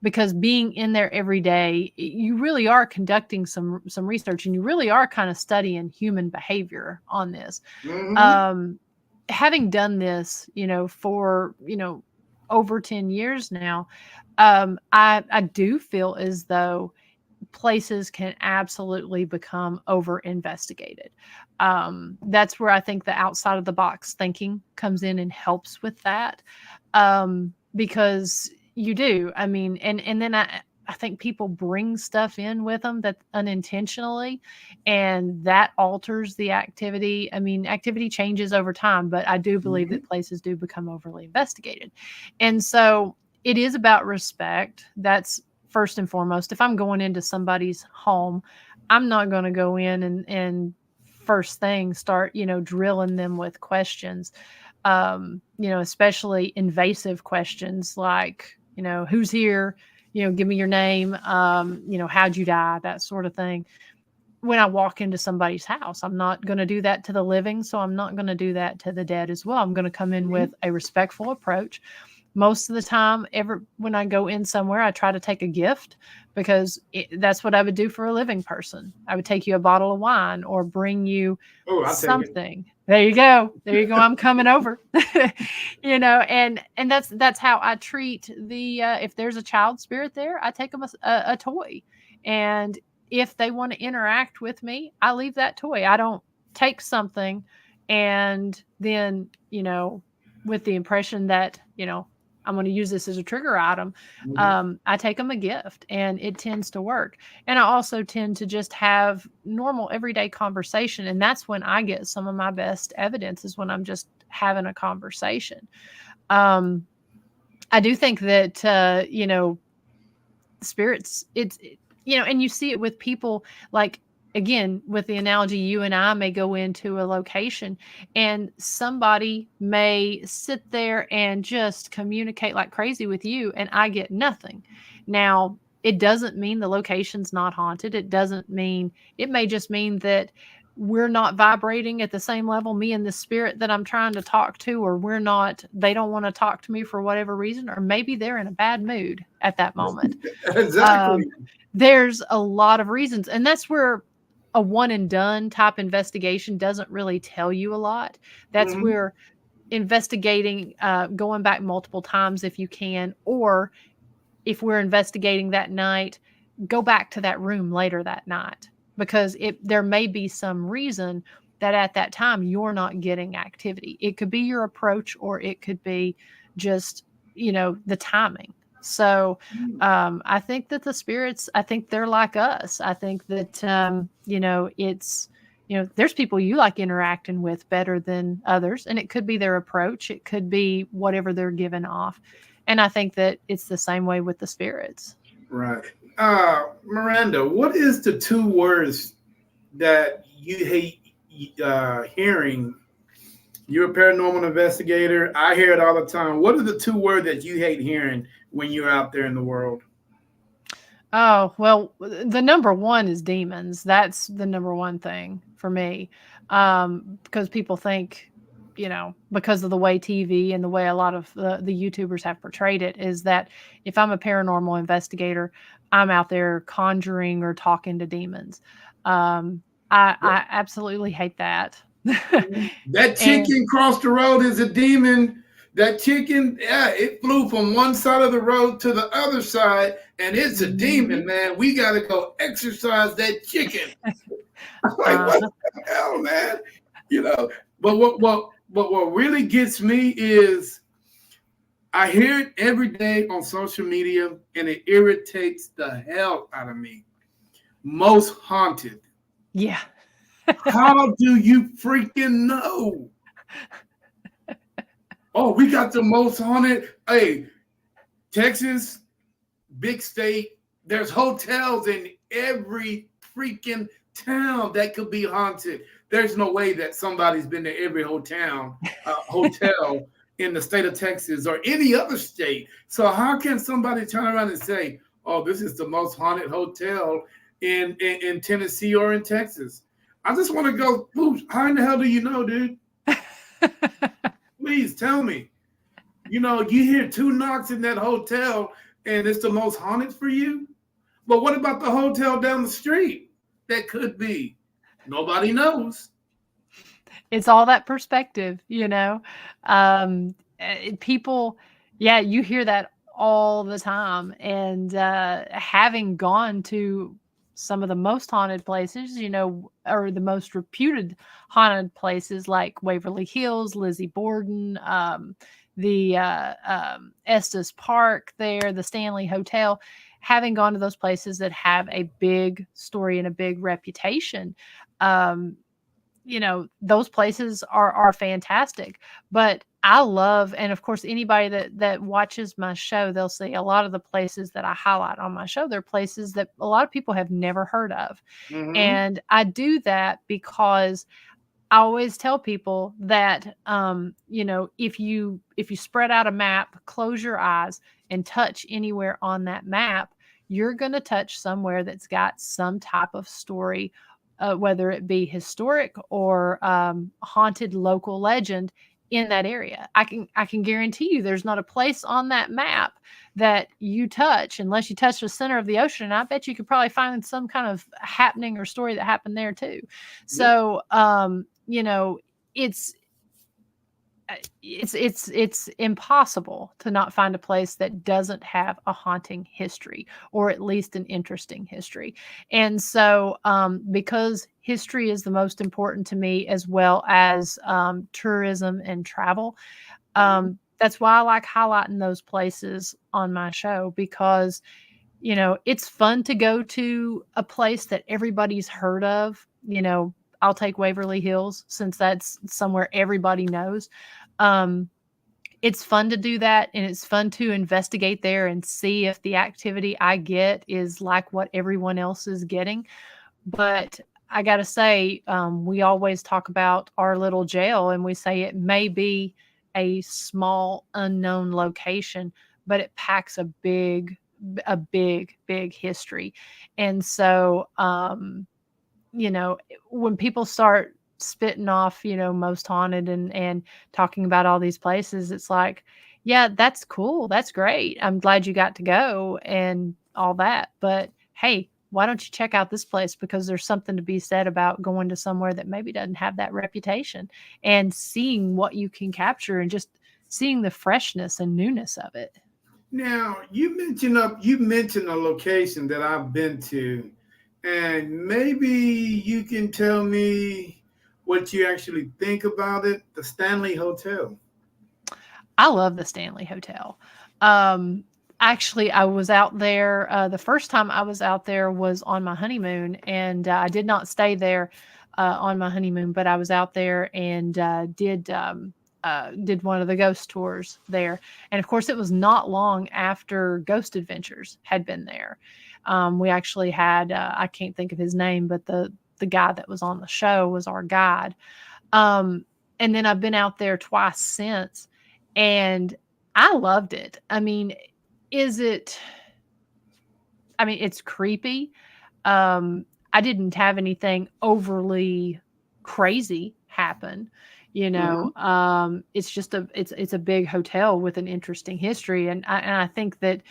because being in there every day, you really are conducting some research and you really are kind of studying human behavior on this. Mm-hmm. Um, Having done this, for over 10 years now, I do feel as though places can absolutely become over investigated. That's where I think the outside of the box thinking comes in and helps with that. Because you do. I mean, and then I think people bring stuff in with them that unintentionally, and that alters the activity. I mean, activity changes over time, but I do believe Mhm. that places do become overly investigated. And so it is about respect. That's first and foremost. If I'm going into somebody's home, I'm not going to go in and first thing start, drilling them with questions, especially invasive questions like, who's here, give me your name, how'd you die, that sort of thing. When I walk into somebody's house, I'm not going to do that to the living. So I'm not going to do that to the dead as well. I'm going to come in Mhm. with a respectful approach. Most of the time, when I go in somewhere, I try to take a gift because that's what I would do for a living person. I would take you a bottle of wine or bring you Oh, I'll take it. something. There you go. There you go. I'm coming over. And that's how I treat the if there's a child spirit there, I take them a toy. And if they want to interact with me, I leave that toy. I don't take something and then, with the impression that, I'm going to use this as a trigger item. Mhm. I take them a gift and it tends to work. And I also tend to just have normal everyday conversation. And that's when I get some of my best evidence, is when I'm just having a conversation. Um, I do think that, spirits, and you see it with people, like, again, with the analogy, you and I may go into a location and somebody may sit there and just communicate like crazy with you and I get nothing. Now, it doesn't mean the location's not haunted. It may just mean that we're not vibrating at the same level, me and the spirit that I'm trying to talk to, or they don't want to talk to me for whatever reason, or maybe they're in a bad mood at that moment. Exactly. um, there's a lot of reasons, and that's where a one and done type investigation doesn't really tell you a lot. That's Mhm. where investigating, going back multiple times if you can, or if we're investigating that night, go back to that room later that night, because there may be some reason that at that time you're not getting activity. It could be your approach, or it could be just, the timing. So I think that the spirits, I think they're like us. I think that, there's people you like interacting with better than others, and it could be their approach, it could be whatever they're giving off. And I think that it's the same way with the spirits. Right. Miranda, what is the two words that you hate hearing? You're a paranormal investigator. I hear it all the time. What are the two words that you hate hearing when you're out there in the world? Oh, well, the number one is demons. That's the number one thing for me. Because people think, because of the way TV and the way a lot of the YouTubers have portrayed it, is that if I'm a paranormal investigator, I'm out there conjuring or talking to demons. Um, I absolutely hate that. That And chicken crossed the road is a demon. That chicken, yeah, it flew from one side of the road to the other side, and it's a demon, Mhm. man. We got to go exercise that chicken. I'm like, what Uh-huh. the hell, man? You know, but what really gets me is I hear it every day on social media, and it irritates the hell out of me. Most haunted. Yeah. How do you freaking know? Oh, we got the most haunted. Hey, Texas, big state. There's hotels in every freaking town that could be haunted. There's no way that somebody's been to every hotel in the state of Texas or any other state. So how can somebody turn around and say, "Oh, this is the most haunted hotel in Tennessee or in Texas"? I just want to go. How in the hell do you know, dude? Please tell me. You hear two knocks in that hotel and it's the most haunted for you. But what about the hotel down the street? That could be. Nobody knows. It's all that perspective. People, yeah, you hear that all the time. And having gone to some of the most haunted places, or the most reputed haunted places like Waverly Hills, Lizzie Borden, the Estes Park there, the Stanley Hotel. having gone to those places that have a big story and a big reputation, um, those places are fantastic. But I love, and of course, anybody that watches my show, they'll see a lot of the places that I highlight on my show. They're places that a lot of people have never heard of. Mm-hmm. And I do that because I always tell people that, if you spread out a map, close your eyes and touch anywhere on that map, you're going to touch somewhere that's got some type of story, whether it be historic or haunted local legend in that area. I can guarantee you, there's not a place on that map that you touch unless you touch the center of the ocean. And I bet you could probably find some kind of happening or story that happened there too. Yep. So, it's it's impossible to not find a place that doesn't have a haunting history, or at least an interesting history. And so, because history is the most important to me, as well as tourism and travel, that's why I like highlighting those places on my show, because it's fun to go to a place that everybody's heard of. I'll take Waverly Hills, since that's somewhere everybody knows. Um, it's fun to do that, and it's fun to investigate there and see if the activity I get is like what everyone else is getting. But I got to say, we always talk about our little jail, and we say it may be a small, unknown location, but it packs a big history. And so, when people start spitting off, most haunted, and talking about all these places, it's like, yeah, that's cool. That's great. I'm glad you got to go and all that. But hey, why don't you check out this place? Because there's something to be said about going to somewhere that maybe doesn't have that reputation, and seeing what you can capture, and just seeing the freshness and newness of it. Now you mentioned a location that I've been to, and maybe you can tell me what you actually think about it. The Stanley Hotel. I love the Stanley Hotel. Um, Actually, I was out there. The first time I was out there was on my honeymoon, and I did not stay there on my honeymoon, but I was out there and did one of the ghost tours there. And of course, it was not long after Ghost Adventures had been there. We actually had, I can't think of his name, but the guy that was on the show was our guide. Um, and then I've been out there twice since, and I loved it. Is it it's creepy. Um, I didn't have anything overly crazy happen. Hmm. It's just it's a big hotel with an interesting history, and I think that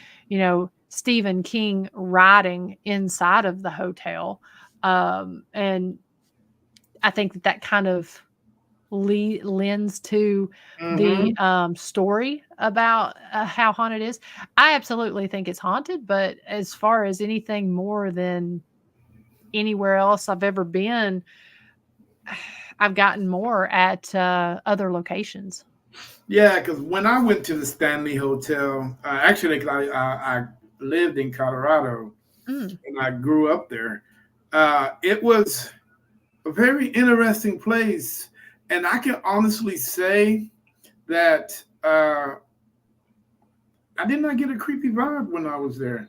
Stephen King writing inside of the hotel, and I think that kind of lends to the Hmm. story about how haunted it is. I absolutely think it's haunted, but as far as anything more than anywhere else I've ever been, I've gotten more at other locations. Yeah, because when I went to the Stanley Hotel, actually, 'cause I lived in Colorado Mm, and I grew up there. It was a very interesting place, and I can honestly say that I did not get a creepy vibe when I was there.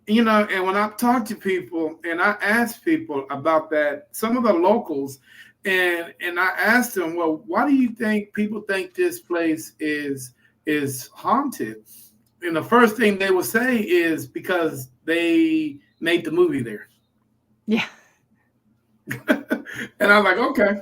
And when I talked to people and I asked people about that, some of the locals, and I asked them, well, why do you think people think this place is haunted? And the first thing they will say is because they made the movie there. yeah. And I'm like, okay.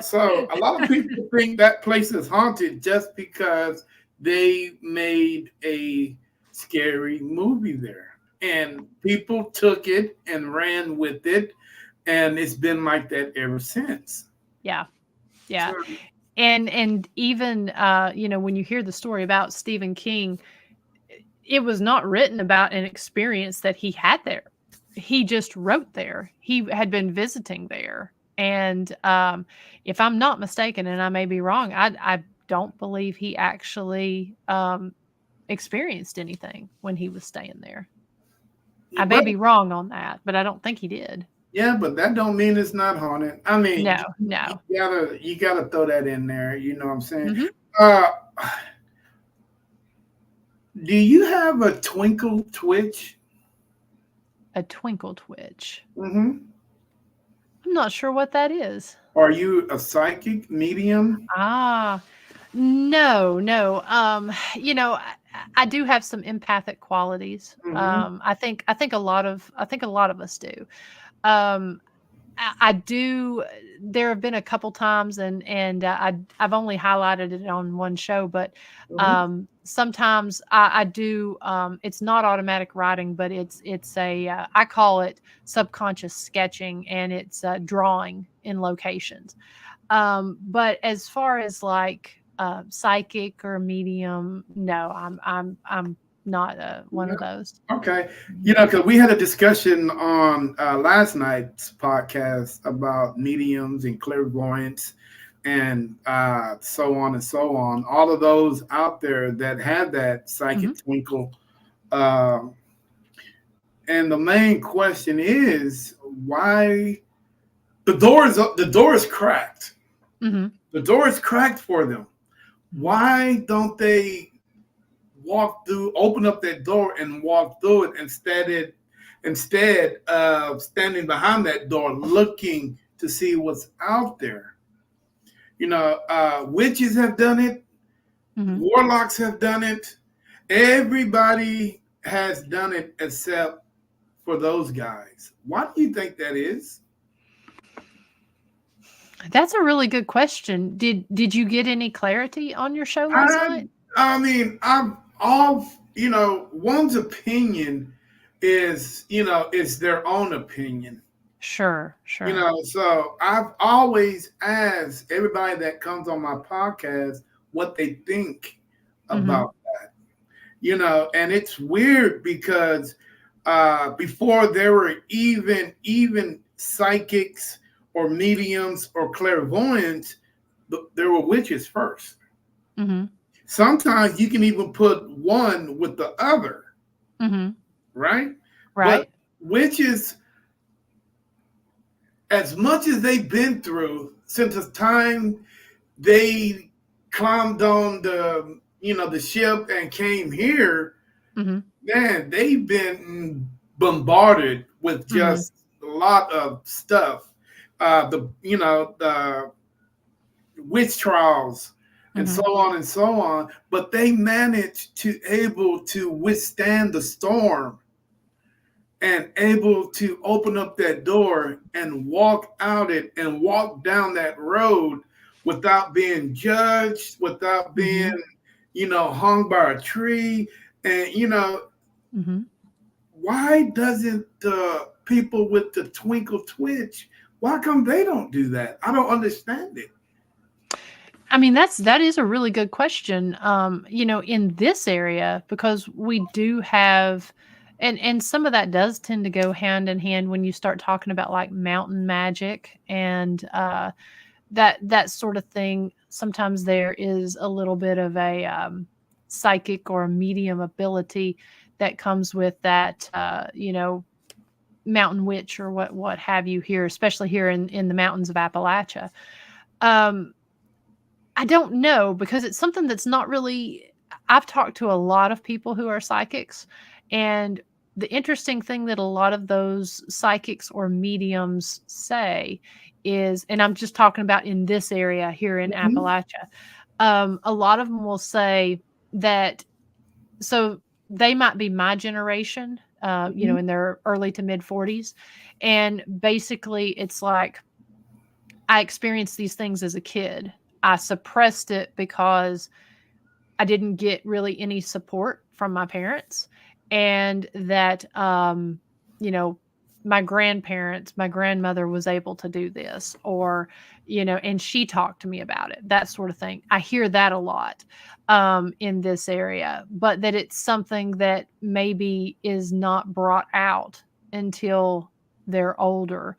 So a lot of people think that place is haunted just because they made a scary movie there. And people took it and ran with it. And it's been like that ever since. Yeah. So, Yeah. And even when you hear the story about Stephen King, it was not written about an experience that he had there. He just wrote there. He had been visiting there. And if I'm not mistaken, and I may be wrong, I don't believe he actually experienced anything when he was staying there. I Yeah, may but be wrong on that, but I don't think he did. yeah, but that don't mean it's not haunted. I mean, No, no. you gotta throw that in there. You know what I'm saying? Hmm. Uh, do you have a twinkle twitch? A twinkle twitch. Mm-hmm. I'm not sure what that is. Are you a psychic medium? Ah, no, no. I do have some empathic qualities. Mm-hmm. I think a lot of us do. Um, I do. There have been a couple times, and I've only highlighted it on one show, but Mm-hmm. sometimes I do. It's not automatic writing, but it's a I call it subconscious sketching, and it's drawing in locations. But as far as like psychic or medium, no, I'm not one Yeah. of those. Okay. Mhm. You know, because we had a discussion on last night's podcast about mediums and clairvoyance and so on and so on. All of those out there that have that Mhm. psychic twinkle. Um, and the main question is why the door is cracked. Mhm. The door is cracked for them. Why don't they open up that door and walk through it instead of standing behind that door looking to see what's out there? You know, witches have done it, Mhm. warlocks have done it, everybody has done it except for those guys. Why do you think that is? That's a really good question. Did you get any clarity on your show last I night? I mean, I'm all one's opinion is it's their own opinion. Sure, sure. So I've always asked everybody that comes on my podcast what they think Mhm. about that. And it's weird because before there were even psychics or mediums or clairvoyants, there were witches first. Mhm. Sometimes you can even put one with the other, Mhm. right? But Right. witches, as much as they've been through since the time they climbed on the ship and came here, Mhm. man, they've been bombarded with Mhm. just a lot of stuff. The witch trials and so Mhm. on and so on, but they managed to able to withstand the storm and able to open up that door and walk out it and walk down that road without being judged, without being, Mhm. hung by a tree. And, Mhm. why doesn't the people with the twinkle twitch, why come they don't do that? I don't understand it. I mean, that is a really good question. In this area, because we do have, and some of that does tend to go hand in hand when you start talking about like mountain magic and that sort of thing. Sometimes there is a little bit of a psychic or a medium ability that comes with that. Mountain witch or what have you here, especially here in the mountains of Appalachia. Um, I don't know because it's something that's not really. I've talked to a lot of people who are psychics, and the interesting thing that a lot of those psychics or mediums say is, and I'm just talking about in this area here in Mhm. Appalachia, a lot of them will say that so they might be my generation, Mhm. in their early to mid 40s. And basically, it's like I experienced these things as a kid. I suppressed it because I didn't get really any support from my parents. And that, you know, my grandmother was able to do this, or, and she talked to me about it, that sort of thing. I hear that a lot in this area, but that it's something that maybe is not brought out until they're older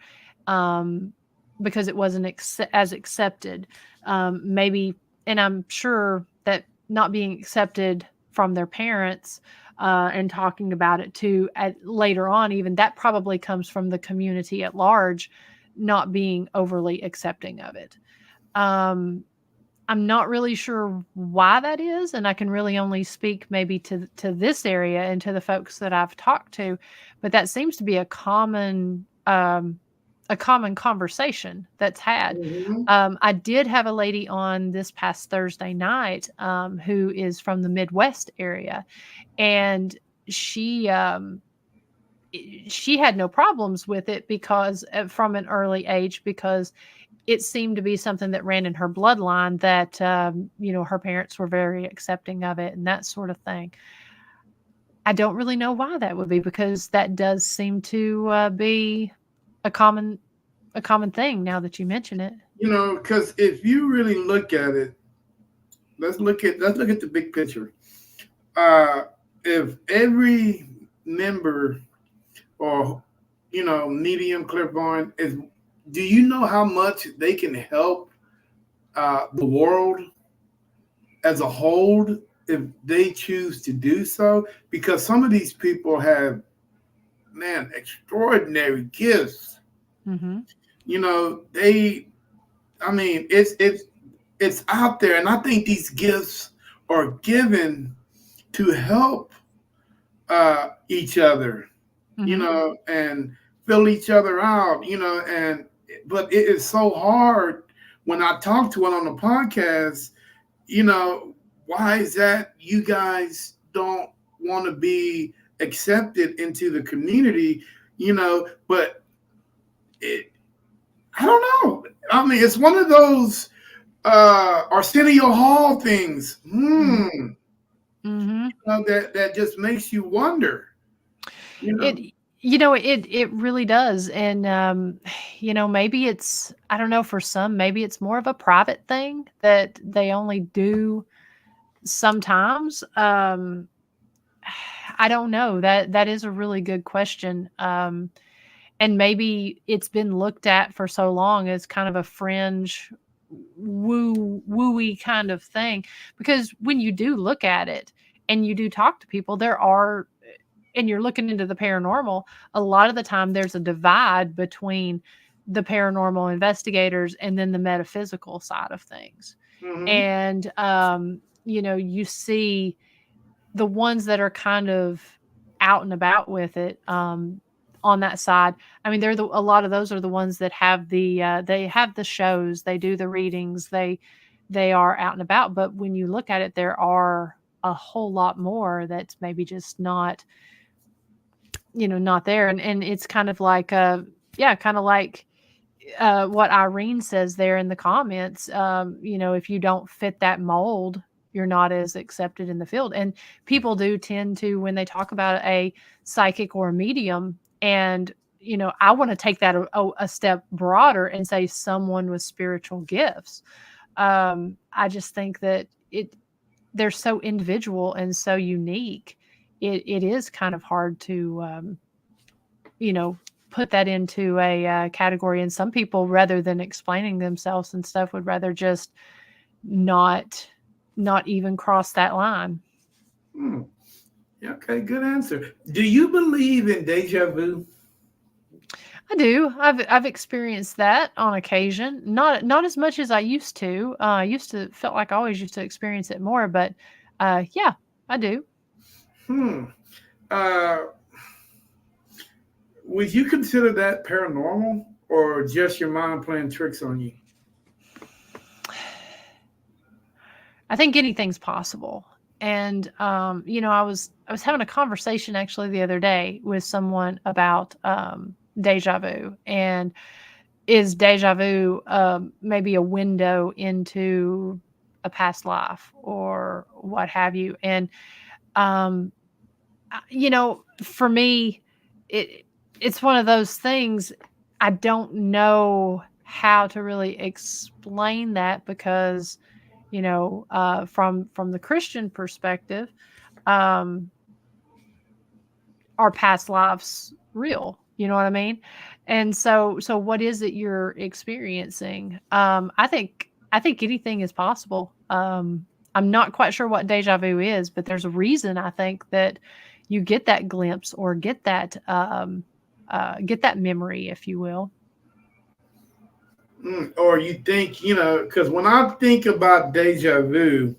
um, because it wasn't as accepted. Maybe, and I'm sure that not being accepted from their parents, and talking about it too later on. Even that probably comes from the community at large not being overly accepting of it. Um, I'm not really sure why that is, and I can really only speak maybe to this area and to the folks that I've talked to, but that seems to be a common conversation that's had. Mm-hmm. I did have a lady on this past Thursday night, who is from the Midwest area, and she um, she had no problems with it because from an early age, because it seemed to be something that ran in her bloodline, that her parents were very accepting of it and that sort of thing. I don't really know why that would be, because that does seem to be a common thing now that you mention it. Because if you really look at it, let's look at the big picture. Uh, if every member or medium clairvoyant is, do you know how much they can help the world as a whole if they choose to do so? Because some of these people have, man, extraordinary gifts. Mm-hmm. They, I mean, it's out there, and I think these gifts are given to help each other, Mm-hmm. and fill each other out, and but it is so hard when I talk to one on the podcast, you know, why is that you guys don't want to be accepted into the community, but it, I don't know. I mean, it's one of those Arsenio Hall things, Mm-hmm. Mm-hmm. that just makes you wonder, you know. It it really does. And maybe it's, I don't know, for some maybe it's more of a private thing that they only do sometimes. I don't know. That is a really good question. And maybe it's been looked at for so long as kind of a fringe wooey kind of thing, because when you do look at it and you do talk to people, there are, and you're looking into the paranormal, a lot of the time there's a divide between the paranormal investigators and then the metaphysical side of things. Hmm. And you see the ones that are kind of out and about with it, on that side. I mean, a lot of those are the ones that have they have the shows, they do the readings, they are out and about. But when you look at it, there are a whole lot more that's maybe just not, not there. And it's kind of like, yeah, kind of like what Irene says there in the comments. If you don't fit that mold, you're not as accepted in the field. And people do tend to, when they talk about a psychic or a medium, and I want to take that a step broader and say someone with spiritual gifts. I just think that they're so individual and so unique. It is kind of hard to you know, put that into a category. And some people, rather than explaining themselves and stuff, would rather just not even cross that line. Hmm. Yeah, okay, good answer. Do you believe in deja vu? I do. I've experienced that on occasion. Not as much as I used to. I used to felt like I always used to experience it more, but yeah, I do. Hmm. Uh, would you consider that paranormal or just your mind playing tricks on you? I think anything's possible. And I was having a conversation actually the other day with someone about deja vu, and is deja vu maybe a window into a past life or what have you. And um, for me, it's one of those things. I don't know how to really explain that, because from the Christian perspective, um, are past lives real? You know what I mean? And so what is it you're experiencing? I think anything is possible. I'm not quite sure what deja vu is, but there's a reason I think that you get that glimpse or get that memory, if you will. Or you think, because when I think about deja vu,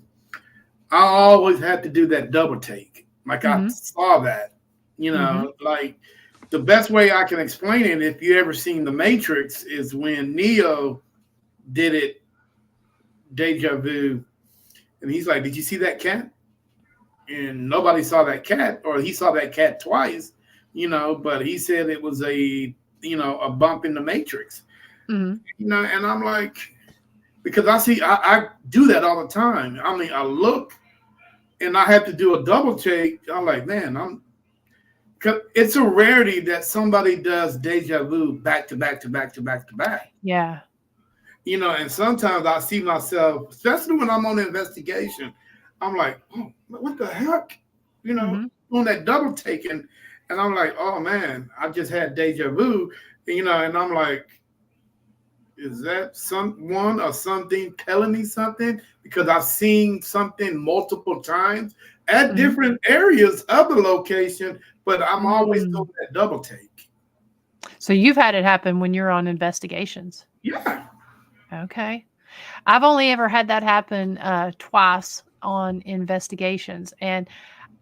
I always have to do that double take. Like I Hmm. saw that, Hmm. like the best way I can explain it, if you ever seen The Matrix, is when Neo did it deja vu, and he's like, "Did you see that cat?" And nobody saw that cat, or he saw that cat twice, but he said it was a bump in the Matrix, Hmm. and I'm like, because I do that all the time. I mean, I look and I have to do a double take. I'm like, man, cause it's a rarity that somebody does deja vu back to back to back to back to back. Yeah. And sometimes I see myself, especially when I'm on an investigation, I'm like, oh, what the heck? Hmm. Doing that double taking. And I'm like, oh man, I just had deja vu, and I'm like, is that someone or something telling me something? Because I've seen something multiple times at Hmm. different areas of the location, but I'm always doing Mm. that double take. So you've had it happen when you're on investigations. Yeah. Okay. I've only ever had that happen twice on investigations. And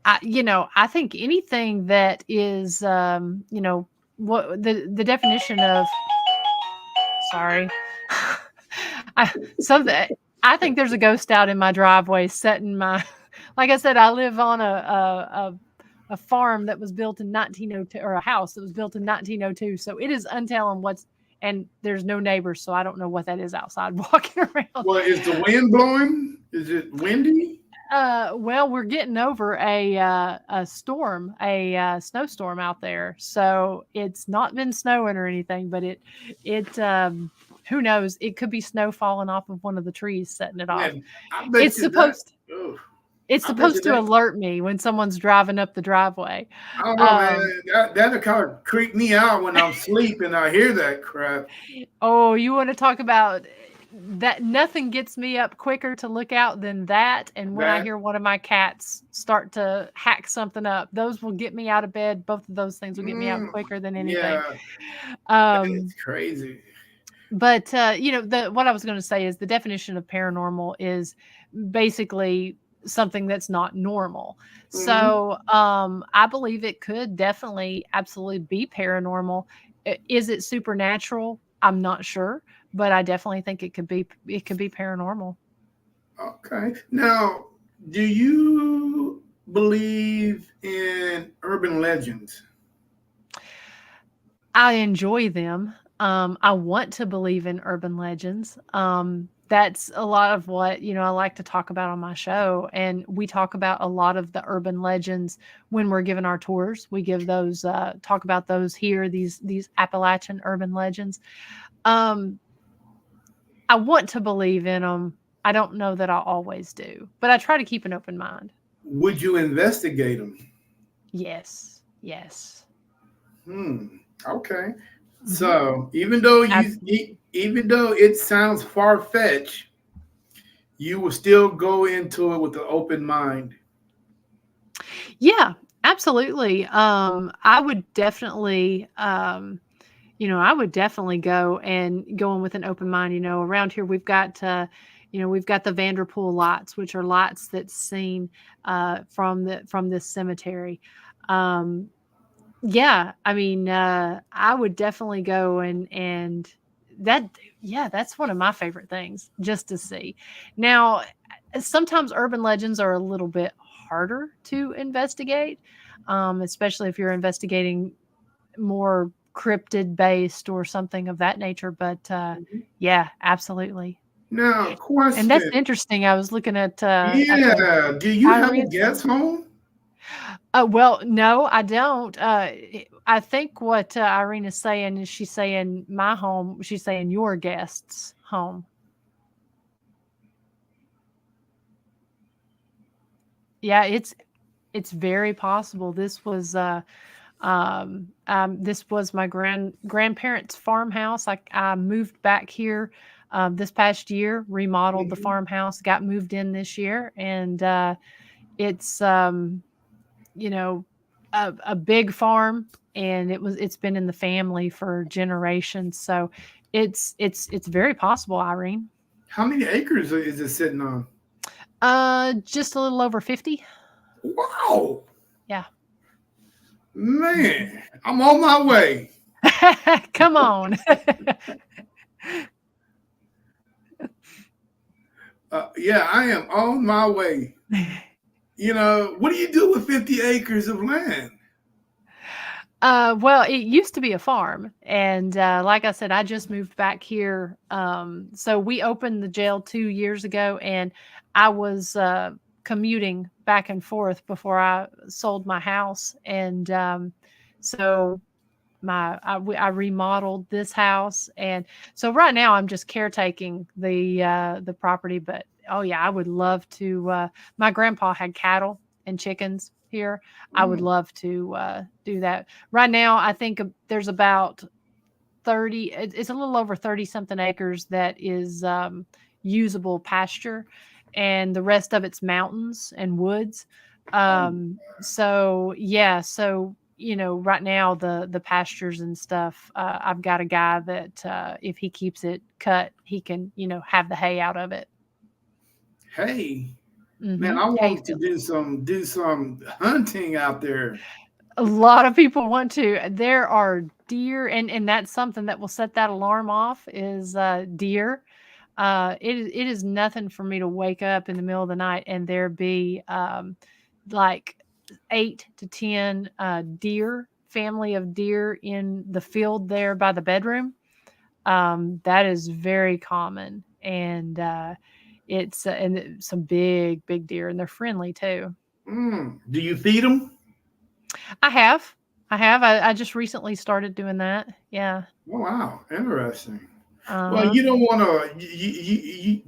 I think anything that is, what the definition of, sorry, something. I think there's a ghost out in my driveway setting my, like I said, I live on a farm that was built in 1902, or a house that was built in 1902. So it is untelling and there's no neighbors. So I don't know what that is outside walking around. Well, is the wind blowing? Is it windy? Well, we're getting over a storm, a snowstorm out there. So it's not been snowing or anything, but it who knows? It could be snow falling off of one of the trees, setting it off. Man, I bet It's you that. supposed Oh, it's I bet you supposed to that. alert me when someone's driving up the driveway. I don't know, man. Um, That'll kind of creep me out when I'm sleeping. I hear that crap. Oh, you want to talk about that? Nothing gets me up quicker to look out than that. And when I That, hear one of my cats start to hack something up, those will get me out of bed. Both of those things will get me out mm, quicker than anything. yeah, that is Um, crazy. but the what I was going to say is the definition of paranormal is basically something that's not normal. Hmm. So I believe it could definitely, absolutely be paranormal. Is it supernatural? I'm not sure, but I definitely think it could be paranormal. Okay. Now, do you believe in urban legends? I enjoy them. I want to believe in urban legends. That's a lot of what, I like to talk about on my show. And we talk about a lot of the urban legends when we're giving our tours. We give those, talk about those here, these Appalachian urban legends. Um, I want to believe in them. I don't know that I always do, but I try to keep an open mind. Would you investigate them? Yes. Yes. Hmm. Okay. Hmm. So even though it sounds far fetched, you will still go into it with an open mind. Yeah, absolutely. I would definitely go in with an open mind. Around here we've got the Vanderpool lights, which are lights that's seen from this cemetery. Um, yeah, I mean, I would definitely go and that, yeah, that's one of my favorite things just to see. Now, sometimes urban legends are a little bit harder to investigate, especially if you're investigating more cryptid based or something of that nature. But Mhm. yeah, absolutely. Now, And that's question. interesting. I was looking at the Yeah. Do you have a Irene. guest home? Well, no, I don't. I think what Irene is saying is she's saying my home. She's saying your guest's home. Yeah, it's very possible. This was my grandparents' farmhouse. I moved back here This past year, remodeled the Mhm. farmhouse, got moved in this year, and it's you know a big farm, and it's been in the family for generations. So it's very possible, Irene. How many acres is it sitting on? Just a little over 50. Wow, Yeah. man, I'm on my way. Come on. Yeah, I am on my way. What do you do with 50 acres of land? Well, it used to be a farm, and like I said, I just moved back here. So we opened the jail 2 years ago, and I was commuting back and forth before I sold my house, and so I remodeled this house, and so right now I'm just caretaking the property. But oh yeah, I would love to. My grandpa had cattle and chickens here. I would Mm, love to do that. Right now, I think there's about 30. It's a little over 30 something acres that is usable pasture, and the rest of it's mountains and woods. oh, So yeah, so right now the pastures and stuff. I've got a guy that if he keeps it cut, he can have the hay out of it. hey, man, I Hay want to field. do some hunting out there. A lot of people want to. There are deer, and that's something that will set that alarm off is deer. It is nothing for me to wake up in the middle of the night and there be like 8 to 10 deer, family of deer in the field there by the bedroom. That is very common, and some big deer, and they're friendly too. Do you feed them? I have, I just recently started doing that. Yeah. Oh, wow, interesting. Uh Well, huh. you don't want to you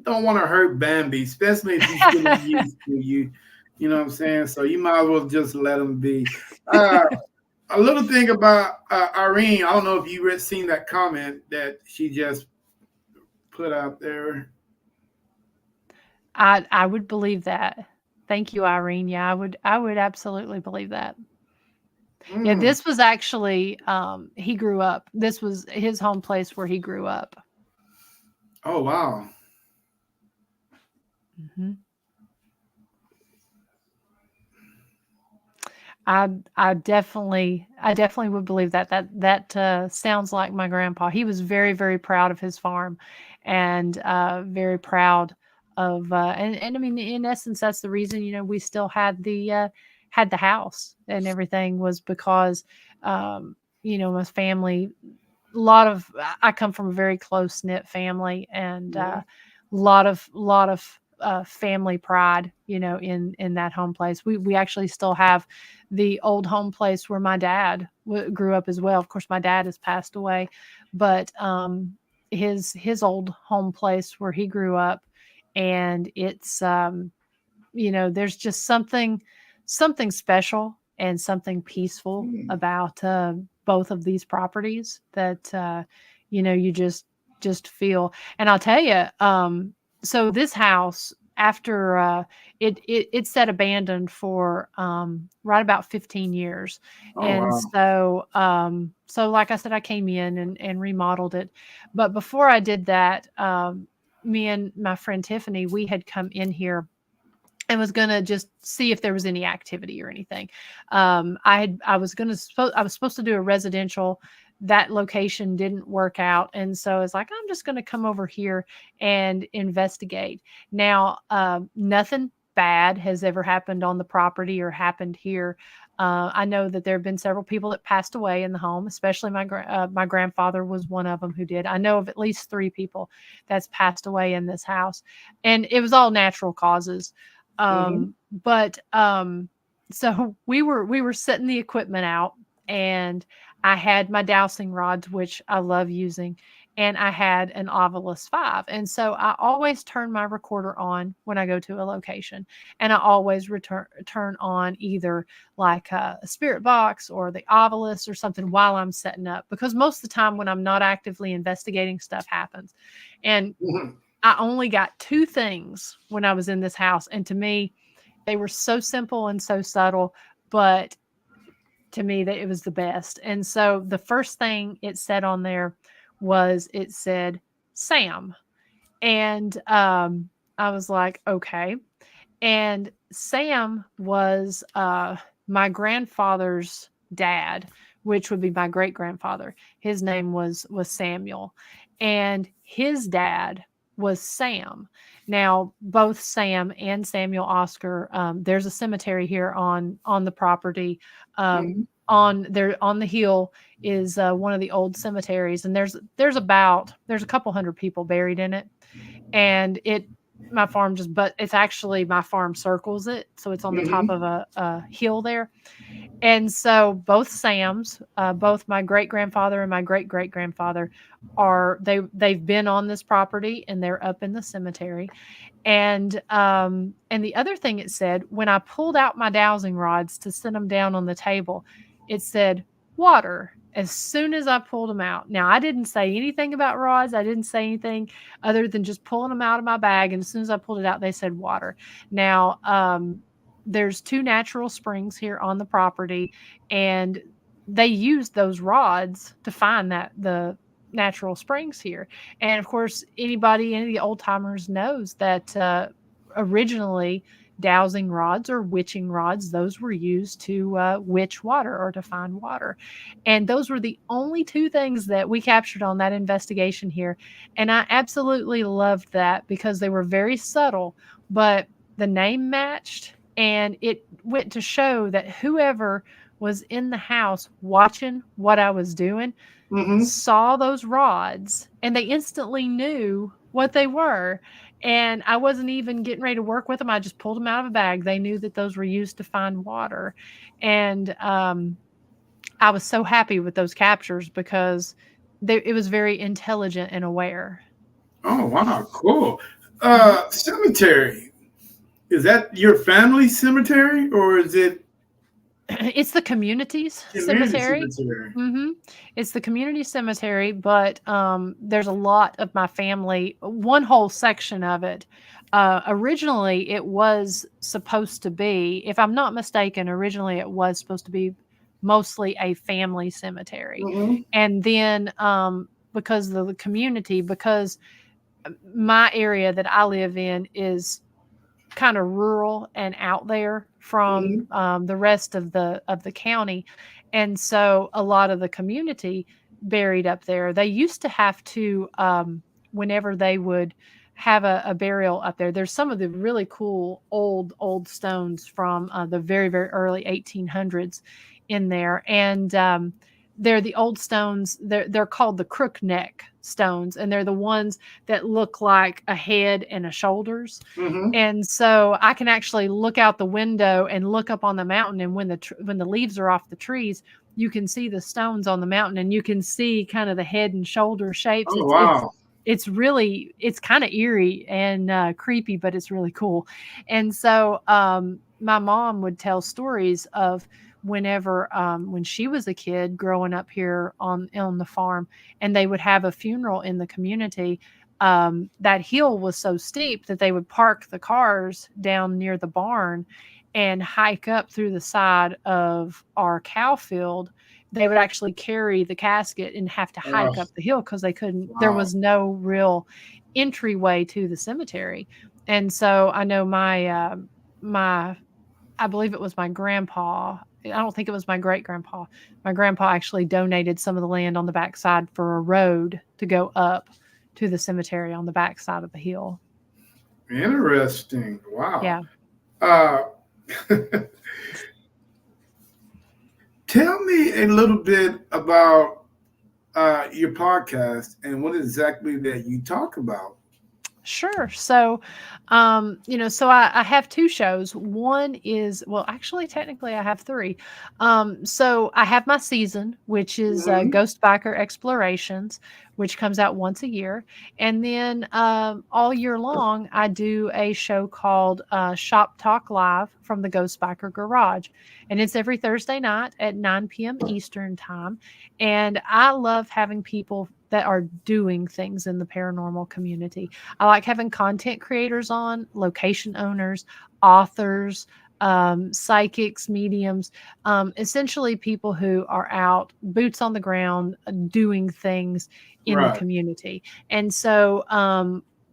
don't want to hurt Bambi, especially if he's getting used to you. You know what I'm saying? So you might as well just let him be. Uh, a little thing about Irene. I don't know if you seen that comment that she just put out there. I would believe that. Thank you, Irene. Yeah, I would absolutely believe that. Yeah, Mm. this was actually he grew up. This was his home place where he grew up. Oh, wow. Mhm. I definitely would believe that. That sounds like my grandpa. He was very proud of his farm, and very proud of and I mean, in essence, that's the reason we still had the house and everything, was because my family. A lot of I come from a very close knit family, and Mhm. lot of family pride, in that home place. We actually still have the old home place where my dad grew up as well. Of course, my dad has passed away, but his old home place where he grew up, and it's there's just something special and something peaceful Mm. about both of these properties that you just feel. And I'll tell you, so this house, after it sat abandoned for right about 15 years. Oh, And wow. so like I said, I came in and remodeled it. But before I did that, me and my friend Tiffany, we had come in here and was gonna just see if there was any activity or anything. I was supposed to do a residential. That location didn't work out, and so it's like, I'm just gonna come over here and investigate. Now, nothing bad has ever happened on the property or happened here. I know that there have been several people that passed away in the home, especially my grandfather was one of them who did. I know of at least 3 people that's passed away in this house, and it was all natural causes. Mhm. But so we were setting the equipment out, and I had my dowsing rods, which I love using, and I had an Ovilus 5. And so I always turn my recorder on when I go to a location. And I always turn on either like a spirit box or the Ovilus or something while I'm setting up, because most of the time when I'm not actively investigating, stuff happens. And I only got 2 things when I was in this house. And to me, they were so simple and so subtle, but to me that it was the best. And so the first thing it said on there was, it said Sam. And I was like, okay. And Sam was my grandfather's dad, which would be my great grandfather. His name was Samuel, and his dad was Sam. Now, both Sam and Samuel Oscar, there's a cemetery here on the property. On the hill is one of the old cemeteries, and there's a couple hundred people buried in it, and my farm but it's actually, my farm circles it, so it's on the top of a hill there. And so both Sams, both my great grandfather and my great great grandfather, they've been on this property, and they're up in the cemetery. And the other thing it said, when I pulled out my dowsing rods to set them down on the table, it said water as soon as I pulled them out. Now, I didn't say anything about rods. I didn't say anything other than just pulling them out of my bag. And as soon as I pulled it out, they said water. Now, there's 2 natural springs here on the property, and they used those rods to find the natural springs here. And of course, any of the old timers knows that originally dowsing rods or witching rods, those were used to witch water or to find water. And those were the only 2 things that we captured on that investigation here. And I absolutely loved that, because they were very subtle, but the name matched, and it went to show that whoever was in the house watching what I was doing saw those rods, and they instantly knew what they were. And I wasn't even getting ready to work with them. I just pulled them out of a bag. They knew that those were used to find water. And I was so happy with those captures, because it was very intelligent and aware. Oh, wow, cool. Cemetery. Is that your family cemetery, or is it? It's the community's Community cemetery. cemetery. It's the community cemetery, but there's a lot of my family, one whole section of it. Originally, it was supposed to be, if I'm not mistaken, originally it was supposed to be mostly a family cemetery. And then because of the community, because my area that I live in is kind of rural and out there from the rest of the county, and so a lot of the community buried up there. They used to have to, whenever they would have a burial up there, there's some of the really cool old stones from the very very early 1800s in there, and they're the old stones. They're called the crook neck stones, and they're the ones that look like a head and a shoulders. And so I can actually look out the window and look up on the mountain, and when the leaves are off the trees, you can see the stones on the mountain, and you can see kind of the head and shoulder shapes. Oh, wow. It's really, it's kind of eerie and creepy, but it's really cool. And so my mom would tell stories of whenever when she was a kid growing up here on the farm, and they would have a funeral in the community. That hill was so steep that they would park the cars down near the barn and hike up through the side of our cow field. They would actually carry the casket and have to hike up the hill, because they couldn't, there was no real entryway to the cemetery. And so I know I believe it was my grandpa. I don't think it was my great grandpa. My grandpa actually donated some of the land on the backside for a road to go up to the cemetery on the backside of the hill. Interesting. Wow. Yeah. Tell me a little bit about your podcast and what exactly that you talk about. Sure. So, so I have two shows. One is, well, actually, technically, I have three. So I have my season, which is Mhm. Ghost Biker Explorations, which comes out once a year. And then all year long, I do a show called Shop Talk Live from the Ghost Biker Garage. And it's every Thursday night at 9 p.m. Eastern Time. And I love having people that are doing things in the paranormal community. I like having content creators on, location owners, authors, psychics, mediums, essentially people who are out, boots on the ground, doing things in the Right. community. And so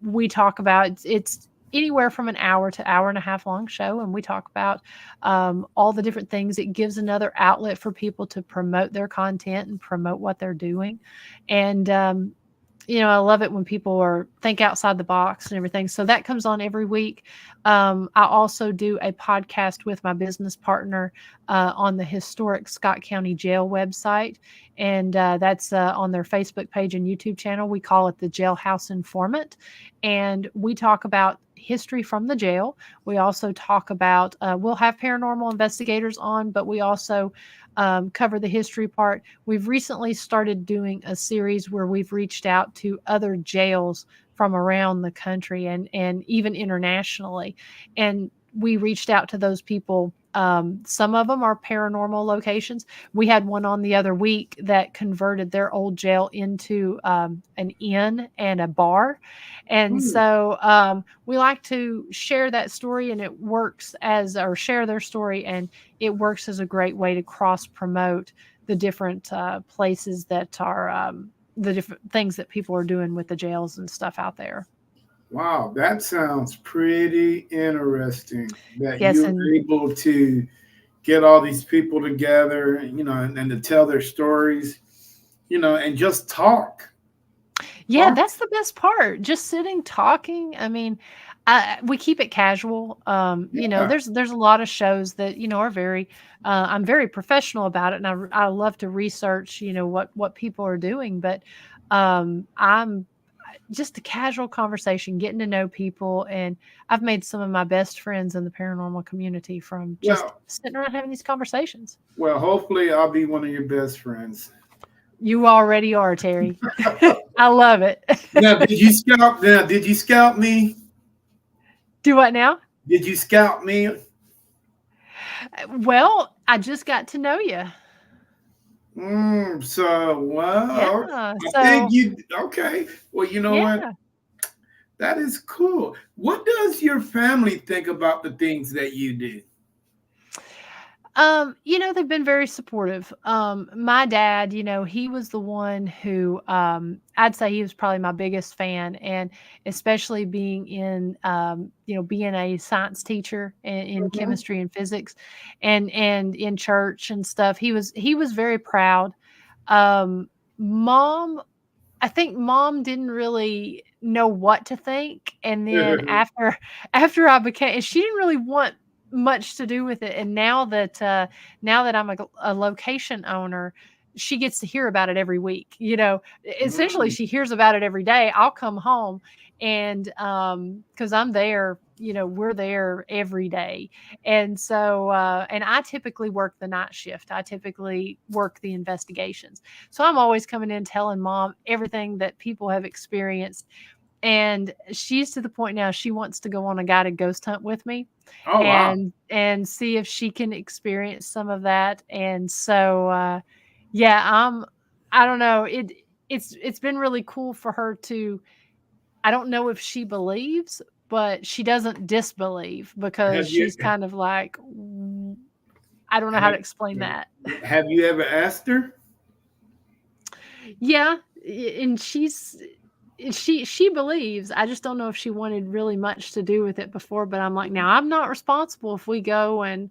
we talk about it's anywhere from an hour to hour and a half long show, and we talk about all the different things. It gives another outlet for people to promote their content and promote what they're doing. And I love it when people are think outside the box and everything. So that comes on every week. I also do a podcast with my business partner on the historic Scott County Jail website, and that's on their Facebook page and YouTube channel. We call it the Jailhouse Informant, and we talk about history from the jail. We also talk about we'll have paranormal investigators on, but we also cover the history part. We've recently started doing a series where we've reached out to other jails from around the country and even internationally. And we reached out to those people. Some of them are paranormal locations. We had one on the other week that converted their old jail into an inn and a bar. And Hmm. so we like to share that story, and it works as, or share their story, and it works as a great way to cross promote the different places that are the different things that people are doing with the jails and stuff out there. Wow, that sounds pretty interesting that Yes, you're and able to get all these people together, and to tell their stories, and just talk. yeah, Talk. that's the best part. Just sitting talking. I mean, we keep it casual. Yeah. There's a lot of shows that are very. I'm very professional about it, and I love to research. What people are doing, but I'm just a casual conversation, getting to know people, and I've made some of my best friends in the paranormal community from just Well, sitting around having these conversations. well, hopefully I'll be one of your best friends. You already are, Terry. I love it. Now, did you scout? Now, did you scout me? Do what now? Did you scout me? Well, I just got to know you. So, well, Yeah. I think So, you. Okay. Well, you know what? yeah. That is cool. What does your family think about the things that you do? They've been very supportive. My dad, he was the one who I'd say he was probably my biggest fan, and especially being a science teacher in Mhm. chemistry and physics and in church and stuff. He was very proud. Um, Mom, I think mom didn't really know what to think, and then after I became, and she didn't really want much to do with it, and now that I'm a location owner, she gets to hear about it every week, essentially Mm. she hears about it every day. I'll come home and because I'm there, we're there every day. And so and I typically work the night shift. I typically work the investigations, so I'm always coming in telling mom everything that people have experienced. And she's to the point now she wants to go on a guided ghost hunt with me Oh wow. and see if she can experience some of that. And so yeah, I don't know. It's been really cool for her to, I don't know if she believes, but she doesn't disbelieve because Have you she's kind of like, I don't know how to explain have, that. have you ever asked her? Yeah, and she believes. I just don't know if she wanted really much to do with it before, but I'm like, now I'm not responsible if we go and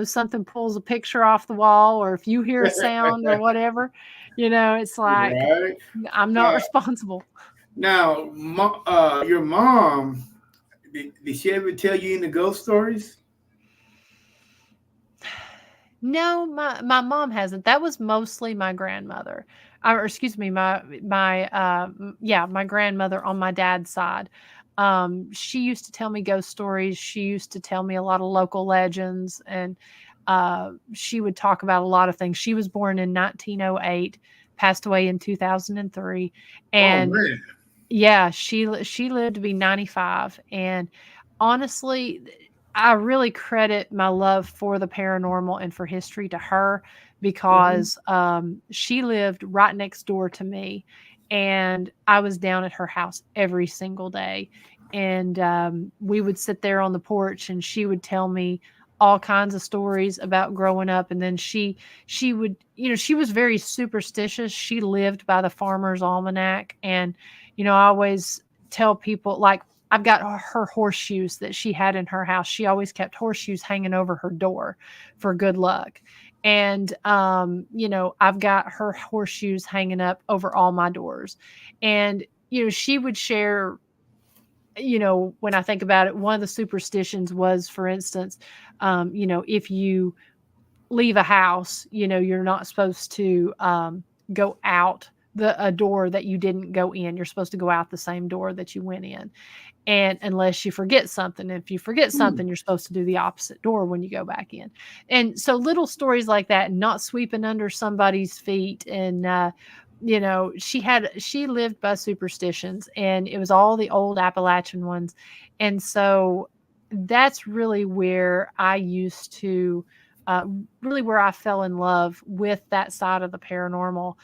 something pulls a picture off the wall, or if you hear a sound or whatever. It's like Right. I'm not Uh, responsible. Now, your mom, did she ever tell you any ghost stories? No, my mom hasn't. That was mostly my grandmother. Or excuse me, my grandmother on my dad's side. She used to tell me ghost stories. She used to tell me a lot of local legends, and she would talk about a lot of things. She was born in 1908, passed away in 2003, Oh and man. yeah, she lived to be 95, and honestly, I really credit my love for the paranormal and for history to her Mhm. because she lived right next door to me, and I was down at her house every single day, and we would sit there on the porch, and she would tell me all kinds of stories about growing up, and then she would, she was very superstitious. She lived by the Farmer's Almanac, and I always tell people, like, I've got her horseshoes that she had in her house. She always kept horseshoes hanging over her door for good luck. And, I've got her horseshoes hanging up over all my doors. And, she would share, when I think about it, one of the superstitions was, for instance, if you leave a house, you're not supposed to go out a door that you didn't go in. You're supposed to go out the same door that you went in. And unless you forget something, if you forget Mm. something, you're supposed to do the opposite door when you go back in. And so little stories like that, not sweeping under somebody's feet. And, she lived by superstitions, and it was all the old Appalachian ones. And so that's really where I used to, really where I fell in love with that side of the paranormal.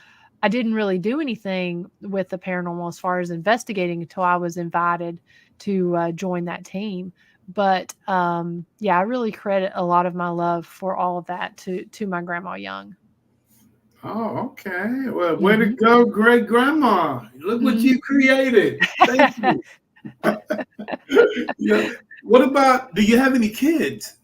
I didn't really do anything with the paranormal as far as investigating until I was invited to join that team. But yeah, I really credit a lot of my love for all of that to my grandma Young. Oh, okay. Well, way to Hmm. go, great grandma. Look what Hmm. you created. Thank you. Yeah. What about, do you have any kids?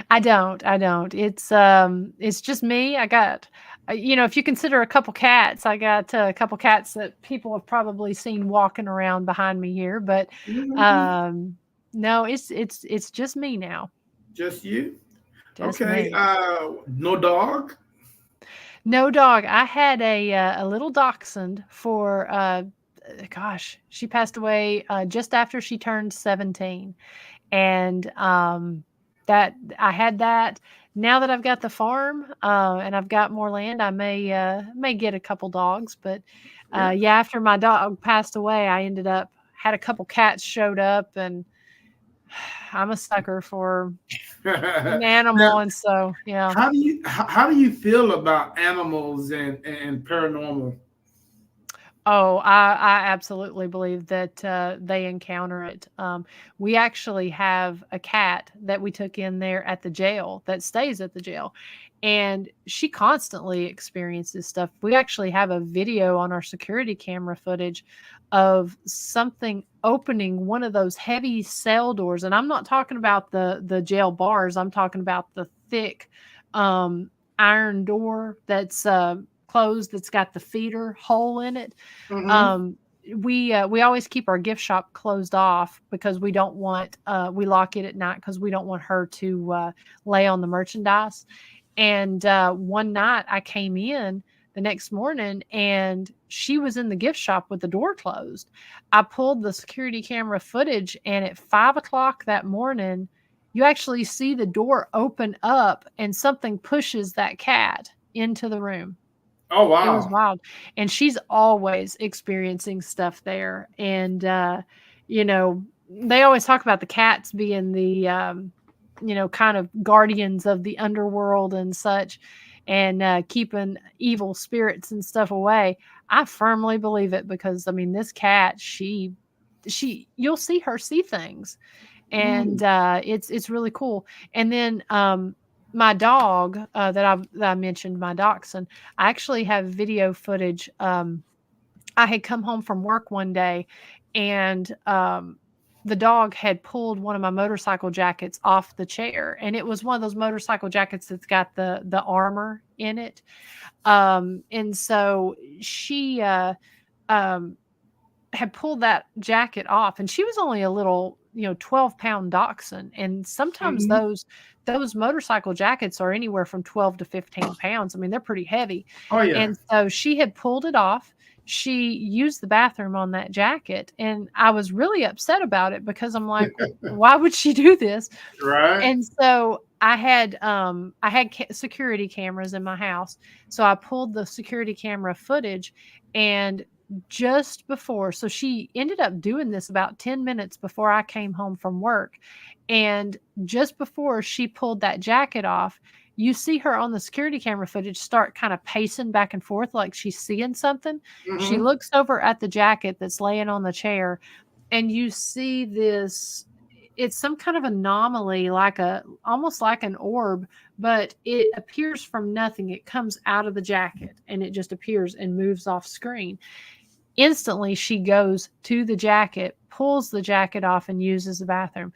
I don't. I don't. It's just me. I got, if you consider a couple cats, I got a couple cats that people have probably seen walking around behind me here. But Mhm. um, no, it's just me now. Just you? Just Okay. me. No dog? No dog. I had a little dachshund for gosh, she passed away just after she turned 17. And that I had that. Now that I've got the farm and I've got more land, I may get a couple dogs. But Yeah. yeah, after my dog passed away, I ended up had a couple cats showed up, and I'm a sucker for an Now, animal, and so yeah. how do you feel about animals and paranormal? Oh, I absolutely believe that they encounter it. We actually have a cat that we took in there at the jail that stays at the jail, and she constantly experiences stuff. We actually have a video on our security camera footage of something opening one of those heavy cell doors, and I'm not talking about the jail bars. I'm talking about the thick um, iron door that's closed, that's got the feeder hole in it. Hmm. um, we always keep our gift shop closed off because we don't want we lock it at night because we don't want her to lay on the merchandise. And one night I came in the next morning, and she was in the gift shop with the door closed. I pulled the security camera footage, and at 5 o'clock that morning, you actually see the door open up and something pushes that cat into the room. Oh It was wow. wild, and she's always experiencing stuff there, and, they always talk about the cats being the, kind of guardians of the underworld and such, and, keeping evil spirits and stuff away. I firmly believe it because, I mean, this cat, she you'll see her see things, and Mm. it's really cool. And then my dog that I mentioned, my dachshund, I actually have video footage. I had come home from work one day, and the dog had pulled one of my motorcycle jackets off the chair, and it was one of those motorcycle jackets that's got the armor in it. And so she um had pulled that jacket off, and she was only a little 12-pound dachshund, and sometimes Mhm. those motorcycle jackets are anywhere from 12 to 15 pounds. I mean, they're pretty heavy. Oh yeah. And so she had pulled it off. She used the bathroom on that jacket, and I was really upset about it because I'm like, why would she do this? Right. And so I had security cameras in my house. So I pulled the security camera footage, and just before, so she ended up doing this about 10 minutes before I came home from work. And just before she pulled that jacket off, you see her on the security camera footage start kind of pacing back and forth like she's seeing something. She Hmm. looks over at the jacket that's laying on the chair, and you see this, it's some kind of anomaly, like a almost like an orb, but it appears from nothing. It comes out of the jacket and it just appears and moves off screen. Instantly she goes to the jacket, pulls the jacket off, and uses the bathroom.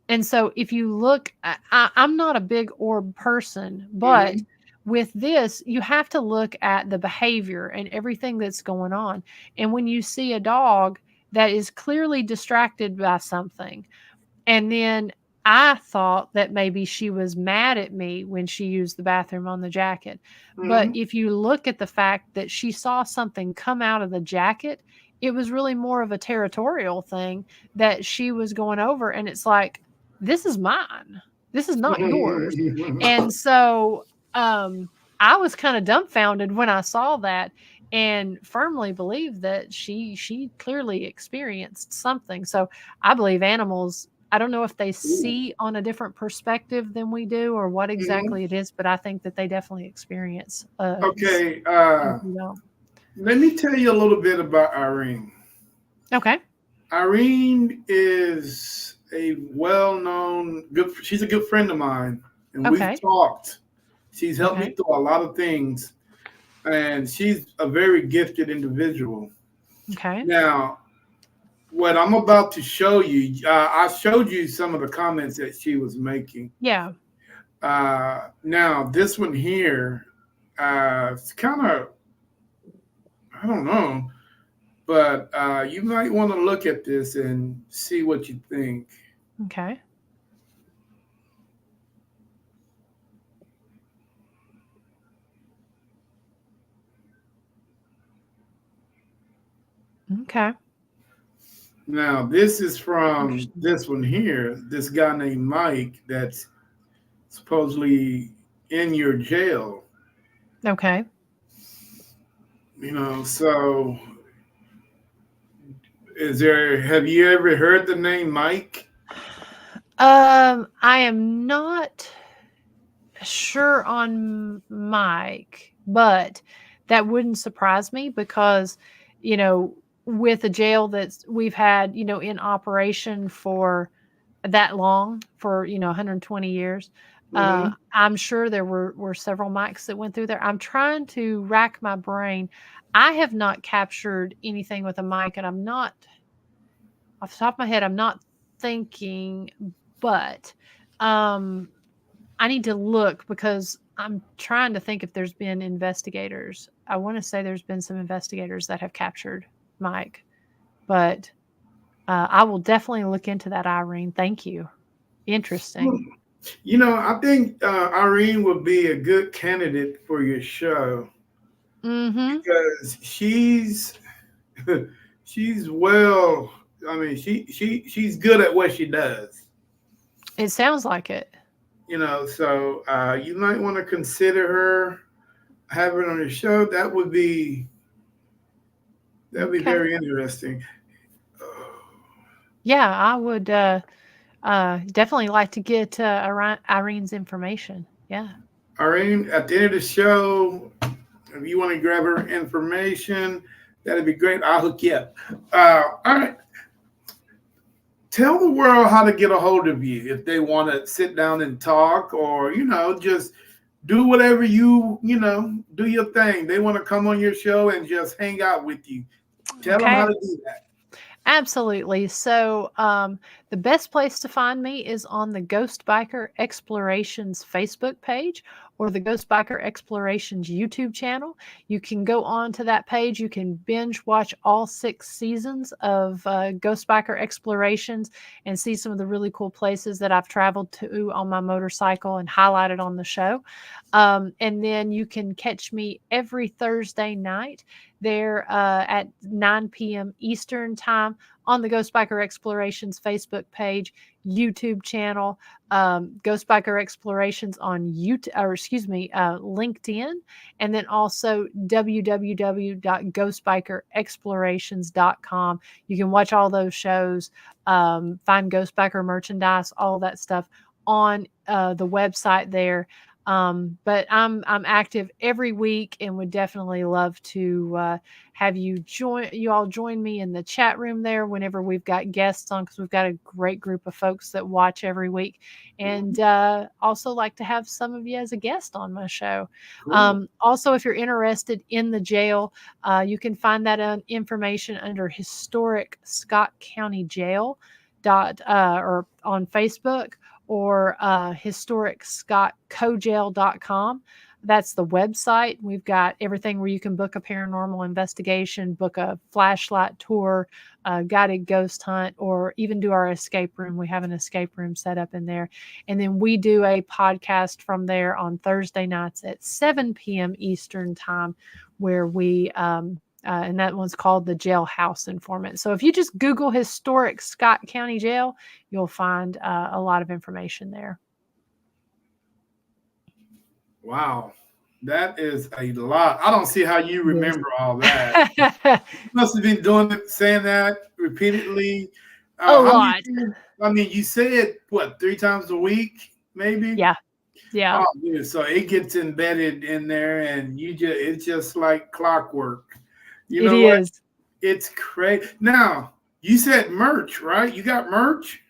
And so if you look, I'm not a big orb person, but Hmm. with this, you have to look at the behavior and everything that's going on. And when you see a dog that is clearly distracted by something, and then I thought that maybe she was mad at me when she used the bathroom on the jacket. But Hmm. if you look at the fact that she saw something come out of the jacket, it was really more of a territorial thing that she was going over. And it's like, this is mine. This is not yours. And so um, I was kind of dumbfounded when I saw that, and firmly believe that she clearly experienced something. So I believe animals, I don't know if they Ooh. see on a different perspective than we do or what Mhm. exactly it is, but I think that they definitely experience Okay. things we don't. Let me tell you a little bit about Irene. Okay. Irene is a well-known good. She's a good friend of mine, and we've Okay. talked. She's helped me Okay. through a lot of things, and she's a very gifted individual. Okay. Now, what I'm about to show you, I showed you some of the comments that she was making. Yeah. Now, this one here, it's kind of, I don't know, but you might want to look at this and see what you think. Okay. Okay. Now, this is from Interesting. this one here, this guy named Mike that's supposedly in your jail. Okay. So have you ever heard the name Mike? I am not sure on Mike, but that wouldn't surprise me because, you know, with a jail that's we've had, in operation for that long, for 120 years, Hmm. I'm sure there were several mics that went through there. I'm trying to rack my brain. I have not captured anything with a mic, and I'm not, off the top of my head, I'm not thinking, but um I need to look because I'm trying to think if there's been investigators. I want to say there's been some investigators that have captured Mike, but I will definitely look into that, Irene. Thank you. Interesting. I think Irene would be a good candidate for your show Mm-hmm. because she's well. I mean, she's good at what she does. It sounds like it. So you might want to consider her having on the show. That'd be Okay. very interesting. Yeah, I would definitely like to get Irene's information. Yeah. Irene, at the end of the show, if you want to grab her information, that'd be great. I'll hook you up. All right. Tell the world how to get a hold of you if they want to sit down and talk, or just do whatever do your thing. They want to come on your show and just hang out with you. Tell them how Okay. to do that. Absolutely. So, the best place to find me is on the Ghost Biker Explorations Facebook page, or the Ghost Biker Explorations YouTube channel. You can go on to that page. You can binge watch all 6 seasons of Ghost Biker Explorations and see some of the really cool places that I've traveled to on my motorcycle and highlighted on the show. And then you can catch me every Thursday night there at 9 p.m. Eastern Time on the Ghost Biker Explorations Facebook page, YouTube channel, Ghost Biker Explorations on LinkedIn, and then also www.ghostbikerexplorations.com. You can watch all those shows, find Ghost Biker merchandise, all that stuff on the website there. But I'm active every week and would definitely love to have you all join me in the chat room there whenever we've got guests on, because we've got a great group of folks that watch every week, and also like to have some of you as a guest on my show. Cool. Also, if you're interested in the jail, you can find that information under Historic Scott County Jail or on Facebook, or historicscottcojail.com. That's the website. We've got everything where you can book a paranormal investigation, book a flashlight tour, a guided ghost hunt, or even do our escape room. We have an escape room set up in there. And then we do a podcast from there on Thursday nights at 7 p.m. Eastern Time, where we and that one's called the Jailhouse Informant. So if you just Google Historic Scott County Jail, you'll find a lot of information there. Wow. That is a lot. I don't see how you remember all that. You must have been doing it, saying that repeatedly. A lot. I mean, you say it, what, 3 times a week, maybe? Yeah. Yeah. Oh, dude, so it gets embedded in there, and it's just like clockwork. You know what? It's crazy. Now, you said merch, right? You got merch?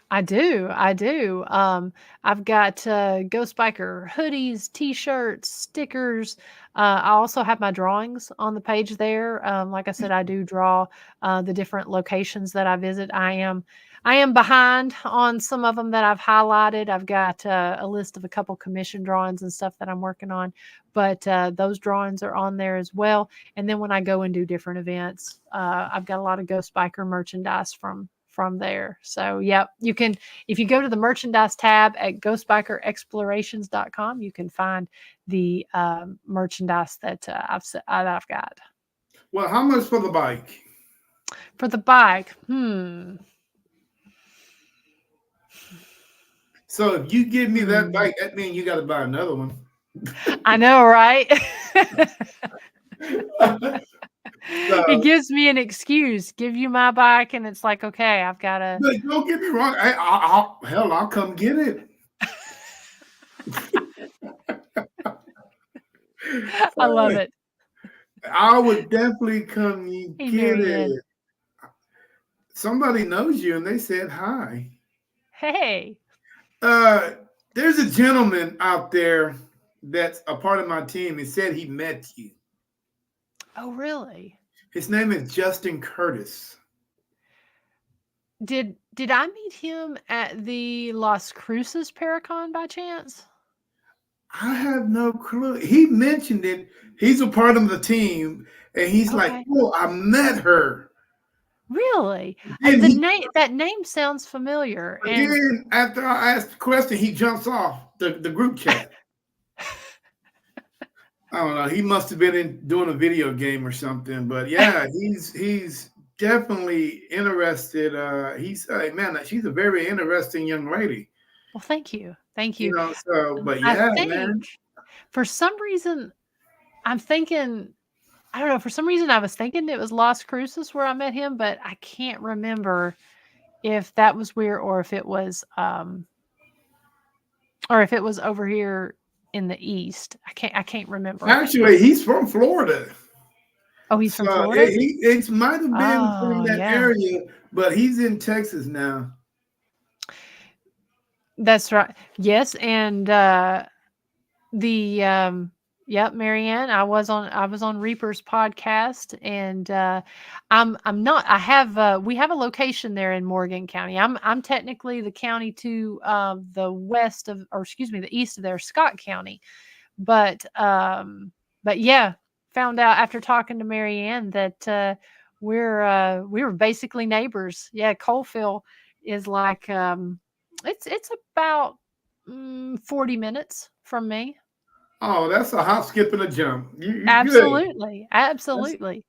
I do. I've got Ghost Biker hoodies, T-shirts, stickers. I also have my drawings on the page there. Like I said, I do draw the different locations that I visit. I am behind on some of them that I've highlighted. I've got a list of a couple commission drawings and stuff that I'm working on, but those drawings are on there as well. And then when I go and do different events, I've got a lot of Ghost Biker merchandise from there. So yeah, you can, if you go to the merchandise tab at ghostbikerexplorations.com, you can find the merchandise that I've got. Well, how much for the bike? For the bike, So if you give me that bike, that means you got to buy another one. I know, right? It gives me an excuse. Give you my bike, and it's like, okay, I've got to. But don't get me wrong. I'll come get it. I love it. I would definitely come get it. Somebody knows you, and they said hi. Hey. There's a gentleman out there that's a part of my team. He said he met you. Oh, really? His name is Justin Curtis. Did I meet him at the Las Cruces Paracon by chance? I have no clue. He mentioned it. He's a part of the team, and he's like, "Oh, I met her." Really? That name sounds familiar. And then after I asked the question, he jumps off the group chat. I don't know. He must have been doing a video game or something. But yeah, he's definitely interested. He's man, she's a very interesting young lady. Well, thank you. You know, so, but yeah, man. For some reason, I'm thinking, I don't know. For some reason, I was thinking it was Las Cruces where I met him, but I can't remember if that was where, or if it was over here in the East. I can't remember. Actually, he's from Florida. Oh, he's from Florida? It might have been from that area, but he's in Texas now. That's right. Yes, and Marianne, I was on Reaper's podcast, and we have a location there in Morgan County. I'm technically the county to the east of there, Scott County, But yeah, found out after talking to Marianne that we were basically neighbors. Yeah, Coalville is like it's about 40 minutes from me. Oh, that's a hop, skip, and a jump. You good. Absolutely, That's, absolutely.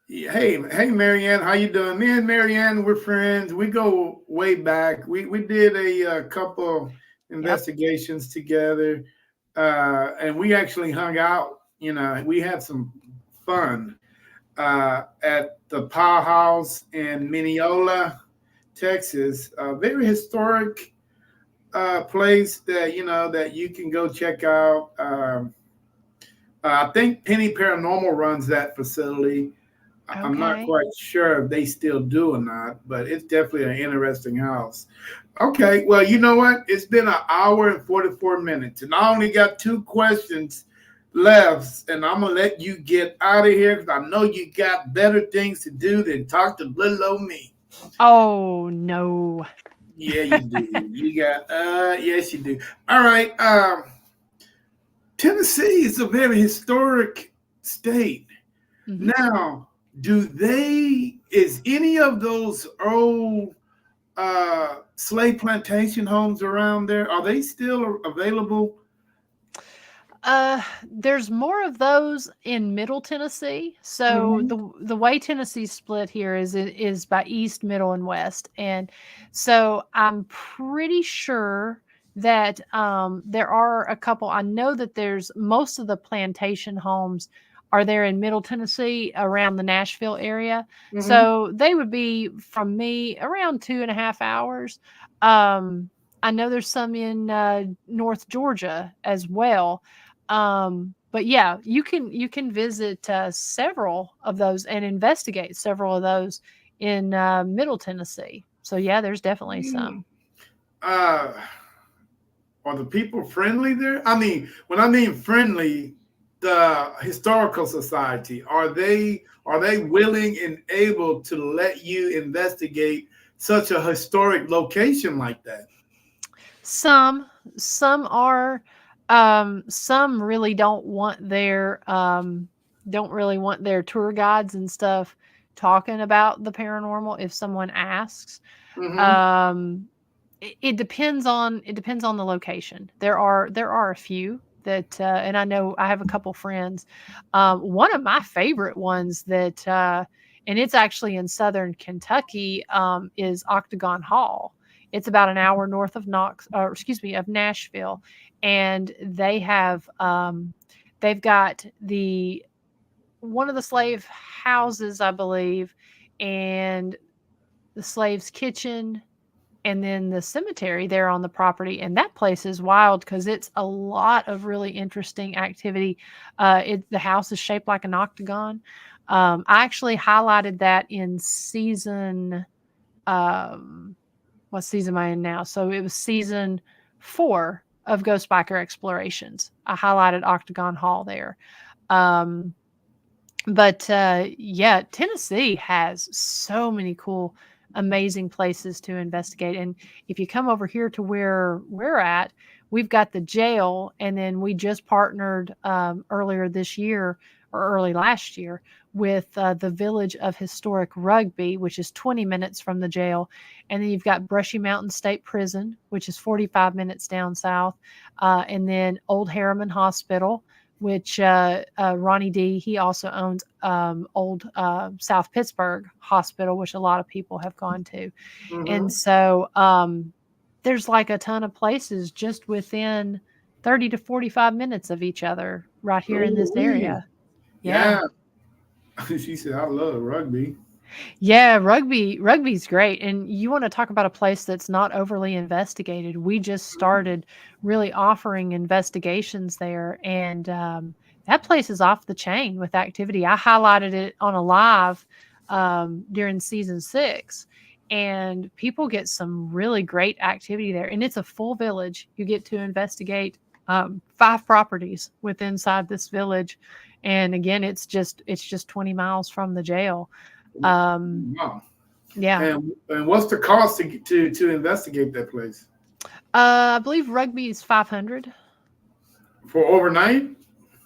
hey, Marianne, how you doing? Me and Marianne, we're friends. We go way back. We did a couple Yep. investigations together, and we actually hung out. You know, we had some fun at the Powerhouse in Mineola, Texas. A very historic place that that you can go check out. I think Penny Paranormal runs that facility. I'm not Okay. quite sure if they still do or not, but it's definitely an interesting house. Okay, well, you know what? It's been an hour and 44 minutes, and I only got two questions left, and I'm gonna let you get out of here because I know you got better things to do than talk to little old me. Oh no. Yeah, you do. You got yes, you do. All right. Tennessee is a very historic state. Hmm. Now, is any of those old slave plantation homes around there, are they still available? There's more of those in Middle Tennessee. So Mm-hmm. the way Tennessee's split here is by east, middle, and west, and so I'm pretty sure that there are a couple. I know that there's most of the plantation homes are there in Middle Tennessee around the Nashville area. Mm-hmm. So they would be from me around 2.5 hours. Um, I know there's some in North Georgia as well, but yeah, you can visit several of those and investigate several of those in Middle Tennessee. So yeah, there's definitely Mm. some. Uh, are the people friendly there? I mean, when I mean friendly, the historical society, are they willing and able to let you investigate such a historic location like that? Some some are some really don't really want their tour guides and stuff talking about the paranormal if someone asks. Mm-hmm. Um it depends on the location. There are a few that, and I know I have a couple friends. One of my favorite ones that, and it's actually in southern Kentucky, is Octagon Hall. It's about an hour north of of Nashville, and they've got the one of the slave houses, I believe, and the slave's kitchen, and then the cemetery there on the property. And that place is wild because it's a lot of really interesting activity. The house is shaped like an octagon. I actually highlighted that in season. Um, what season am I in now? So it was season 4 of Ghost Biker Explorations. I highlighted Octagon Hall there. Um, but yeah, Tennessee has so many cool, amazing places to investigate. And if you come over here to where we're at, we've got the jail, and then we just partnered earlier this year or early last year with the Village of Historic Rugby, which is 20 minutes from the jail. And then you've got Brushy Mountain State Prison, which is 45 minutes down south. And then Old Harriman Hospital, which Ronnie D, he also owns old South Pittsburgh Hospital, which a lot of people have gone to. And Mm-hmm. so there's like a ton of places just within 30 to 45 minutes of each other right here in this Ooh-wee. area. Yeah. Yeah. She said, I love rugby. Yeah, rugby's great, and you wanna talk about a place that's not overly investigated. We just started really offering investigations there, and, that place is off the chain with activity. I highlighted it on a live, during season 6, and people get some really great activity there, and it's a full village. You get to investigate, 5 properties with inside this village, and again, it's just 20 miles from the jail. Um, Wow. yeah. And what's the cost to investigate that place? I believe rugby is 500. For overnight?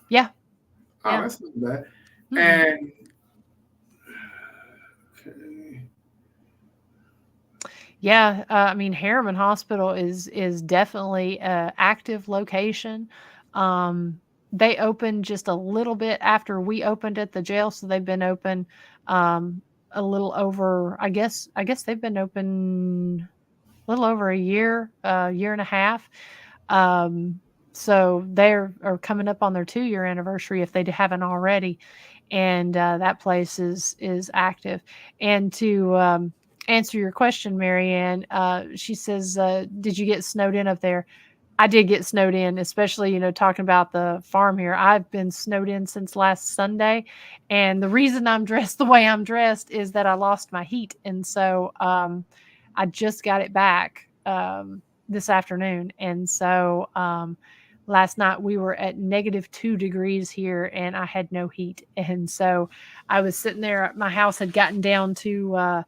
Yeah. Oh, Yeah. that's not bad. Mm-mm. And okay. Yeah, I mean, Harriman Hospital is definitely a active location. Um, they opened just a little bit after we opened at the jail, so they've been open a little over. I guess they've been open a little over a year and a half. Um, so are coming up on their 2-year anniversary if they haven't already, and that place is active. And to answer your question, Marianne, she says, "Did you get snowed in up there?" I did get snowed in, especially, talking about the farm here. I've been snowed in since last Sunday. And the reason I'm dressed the way I'm dressed is that I lost my heat. And so I just got it back this afternoon. And so last night we were at -2 degrees here and I had no heat. And so I was sitting there, my house had gotten down to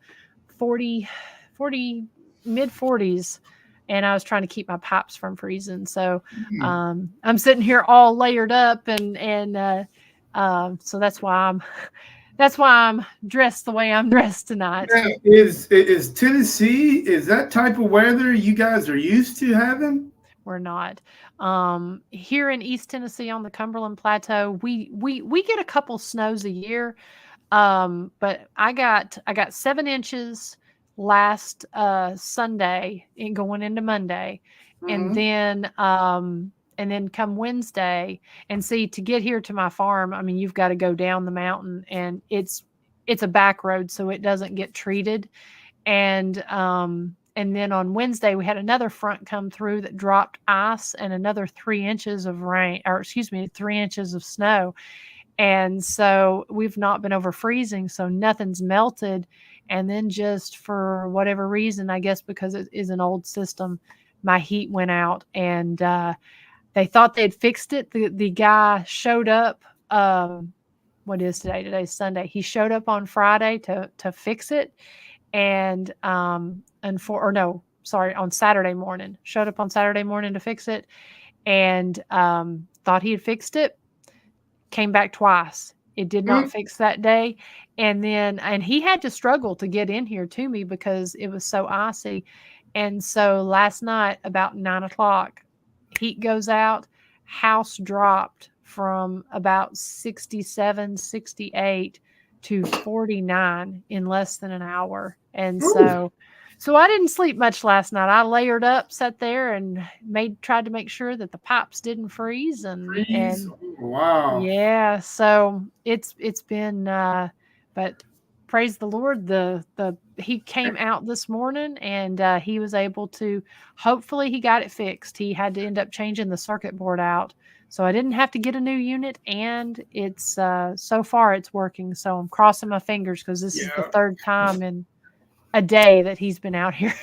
40, 40, mid 40s, and I was trying to keep my pipes from freezing. So I'm sitting here all layered up, so that's why I'm dressed the way I'm dressed tonight. Now, is Tennessee, is that type of weather you guys are used to having? We're not. Here in East Tennessee on the Cumberland Plateau, we get a couple snows a year. But I got 7 inches last Sunday and going into Monday, and Mm-hmm. then come Wednesday. And see, to get here to my farm, I mean, you've got to go down the mountain, and it's a back road, so it doesn't get treated. And then on Wednesday we had another front come through that dropped ice and another 3 inches of rain, or excuse me, 3 inches of snow. And so we've not been over freezing, so nothing's melted. And then just for whatever reason, I guess because it is an old system, my heat went out, and they thought they'd fixed it. The guy showed up. What is today? Today's Sunday. He showed up on Friday to fix it, on Saturday morning. Showed up on Saturday morning to fix it, and thought he had fixed it. Came back twice. It did not fix that day. And he had to struggle to get in here to me because it was so icy. And so last night, about 9 o'clock, heat goes out, house dropped from about 67, 68 to 49 in less than an hour. And Ooh, so I didn't sleep much last night. I layered up, sat there, and tried to make sure that the pipes didn't freeze, and freeze. and Oh, wow. yeah, so it's been but praise the Lord, the he came out this morning, and he was able to, hopefully he got it fixed. He had to end up changing the circuit board out. So I didn't have to get a new unit, and it's so far it's working. So I'm crossing my fingers because this is the Yeah. third time in a day that he's been out here.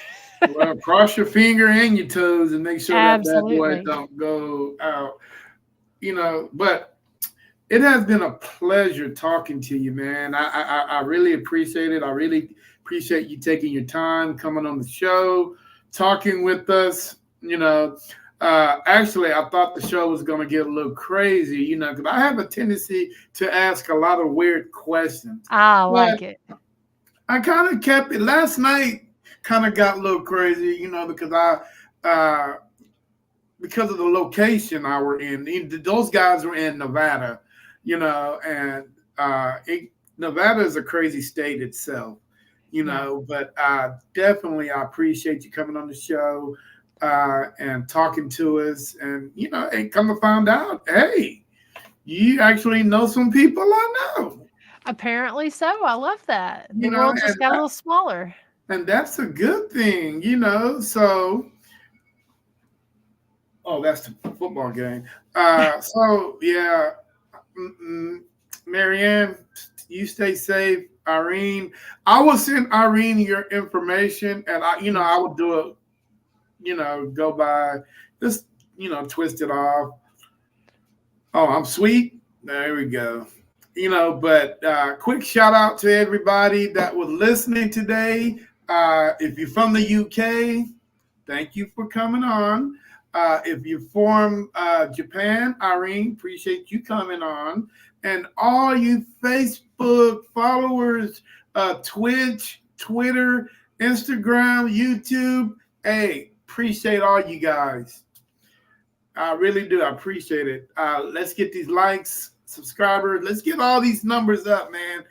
Well, cross your finger and your toes and make sure that bad boy Absolutely. don't go out. But it has been a pleasure talking to you, man. I really appreciate it. I really appreciate you taking your time, coming on the show, talking with us. Actually, I thought the show was going to get a little crazy, because I have a tendency to ask a lot of weird questions. I But like it. I kind of kept it. Last night kind of got a little crazy, because of the location I were in. Those guys were in Nevada, and Nevada is a crazy state itself, Yeah. But definitely I appreciate you coming on the show and talking to us, and come to find out, hey, you actually know some people I know, Apparently so. I love that. The you know, world just got a little smaller. and that's a good thing, So, oh, that's the football game. So yeah, Marianne, you stay safe. Irene, I will send Irene your information, and I Yes. would do it. Go by, just twist it off. Oh, I'm sweet. There we go. But quick shout out to everybody that was listening today. If you're from the UK, thank you for coming on. If you're from Japan, Irene, appreciate you coming on. And all you Facebook followers, Twitch, Twitter, Instagram, YouTube, hey, appreciate all you guys. I really do. I appreciate it. Let's get these likes, subscribers. Let's get all these numbers up, man,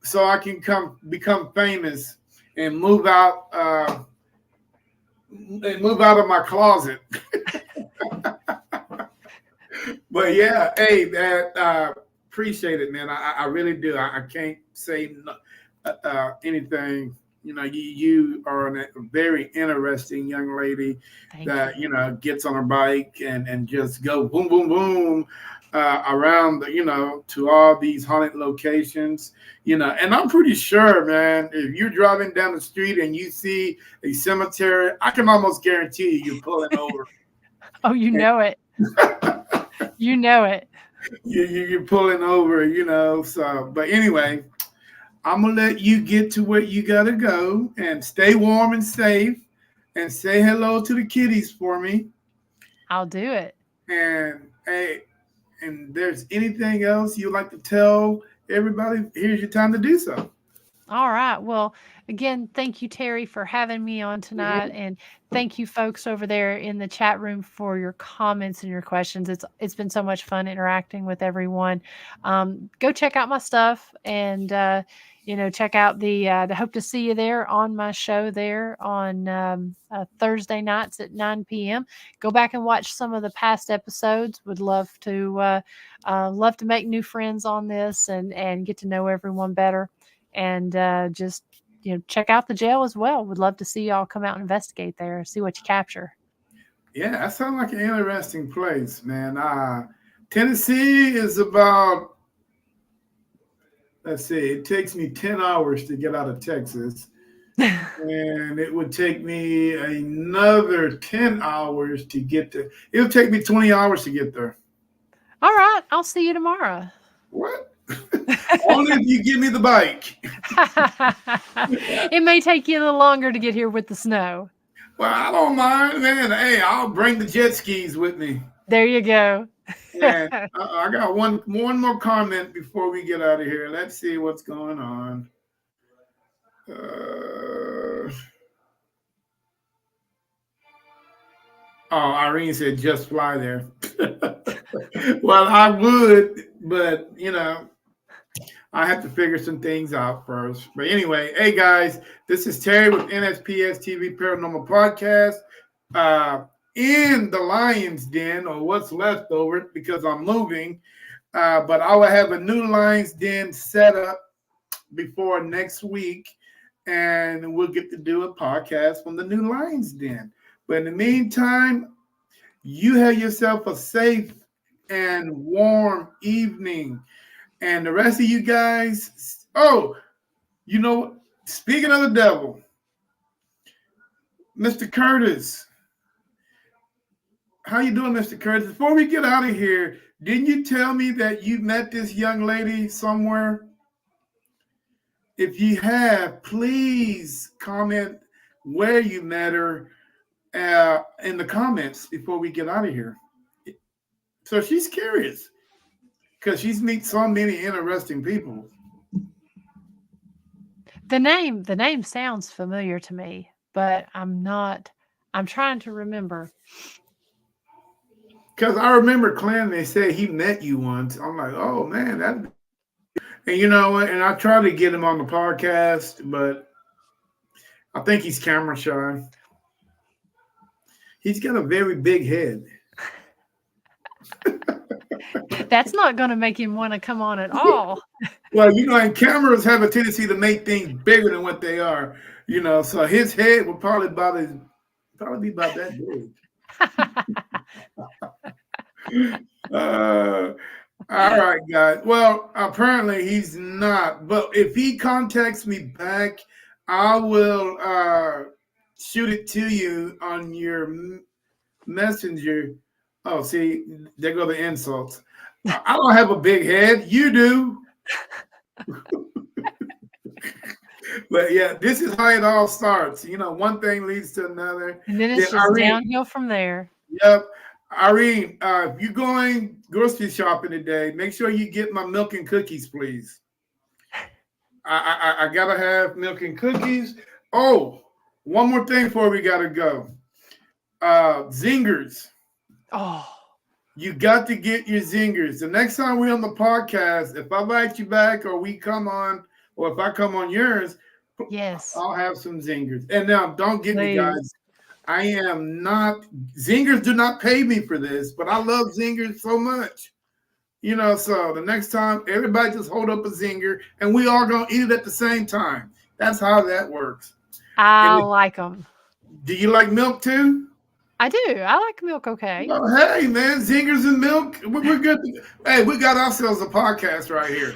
so I can become famous and move out of my closet. But yeah, hey, that appreciate it, man. I really do. I can't say anything. You know, you are a very interesting young lady Thank you. that gets on her bike and just go boom, boom, boom around to all these haunted locations. And I'm pretty sure, man, if you're driving down the street and you see a cemetery, I can almost guarantee you're pulling over. Oh, you know it. You know it. You're pulling over, So, but anyway, I'm gonna let you get to where you gotta go and stay warm and safe, and say hello to the kitties for me. I'll do it. And hey, and there's anything else you'd like to tell everybody, here's your time to do so. All right. Well, again, thank you, Terry, for having me on tonight, Mhm. and thank you, folks over there in the chat room, for your comments and your questions. It's been so much fun interacting with everyone. Go check out my stuff, and check out the hope to see you there on my show there on Thursday nights at 9 p.m. Go back and watch some of the past episodes. Would love to make new friends on this and get to know everyone better, and just check out the jail as well. Would love to see y'all come out and investigate there, see what you capture. Yeah, that sounds like an interesting place, man. Tennessee is about, let's see, it takes me 10 hours to get out of Texas. And it would take me another 10 hours to get there. It'll take me 20 hours to get there. All right, I'll see you tomorrow. What? Only if you give me the bike. It may take you a little longer to get here with the snow. Well, I don't mind, man. Hey, I'll bring the jet skis with me. There you go. And I got one more comment before we get out of here. Let's see what's going on. Oh, Irene said just fly there. Well, I would, but I have to figure some things out first. But anyway, hey guys, this is Terry with NSPS TV Paranormal Podcast. In the Lion's Den, or what's left over, because I'm moving. But I will have a new Lion's Den set up before next week, and we'll get to do a podcast from the new Lion's Den. But in the meantime, you have yourself a safe and warm evening. And the rest of you guys, speaking of the devil, Mr. Curtis, how you doing, Mr. Curtis? Before we get out of here, didn't you tell me that you met this young lady somewhere? If you have, please comment where you met her in the comments before we get out of here. So she's curious because she's met so many interesting people. The name sounds familiar to me, but I'm trying to remember. Because I remember Clan, they said he met you once. I'm like, oh man, that. And you know what? And I tried to get him on the podcast, but I think he's camera shy. He's got a very big head. That's not going to make him want to come on at all. Well, and cameras have a tendency to make things bigger than what they are. So his head would probably be about that big. All right, guys. Well, apparently he's not. But if he contacts me back, I will shoot it to you on your messenger. Oh, see, there go the insults. I don't have a big head. You do. But yeah, this is how it all starts. One thing leads to another. And then it's just downhill from there. Yep. Irene, if you're going grocery shopping today, make sure you get my milk and cookies, please. I gotta have milk and cookies. Oh, one more thing before we gotta go. Zingers. Oh, You got to get your zingers. The next time we're on the podcast, if I invite you back or we come on, or if I come on yours, yes, I'll have some zingers. And now, don't get me, please. guys. I am not, zingers do not pay me for this, but I love zingers so much. So the next time, everybody just hold up a zinger and we all gonna eat it at the same time. That's how that works. I And like them. do you like milk too? I do. I like milk okay. Well, hey, man, zingers and milk. We're good. Hey, we got ourselves a podcast right here.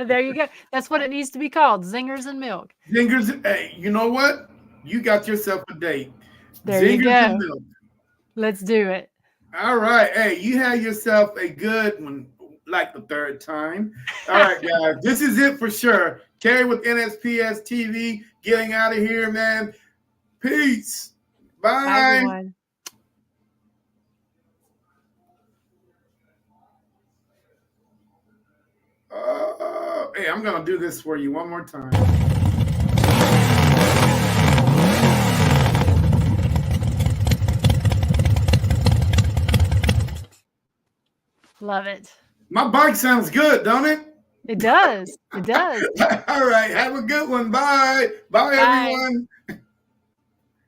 There you go. That's what it needs to be called, zingers and milk. Zingers. Hey, you know what? You got yourself a date. There Zingers you go. and milk. Let's do it. All right. Hey, you had yourself a good one, like the third time. All right, guys. This is it for sure. Terry with NSPS TV getting out of here, man. Peace. Bye. Bye, everyone. Hey, I'm going to do this for you one more time. Love it. My bike sounds good, don't it? It does. It does. All right. Have a good one. Bye. Bye, Bye. everyone.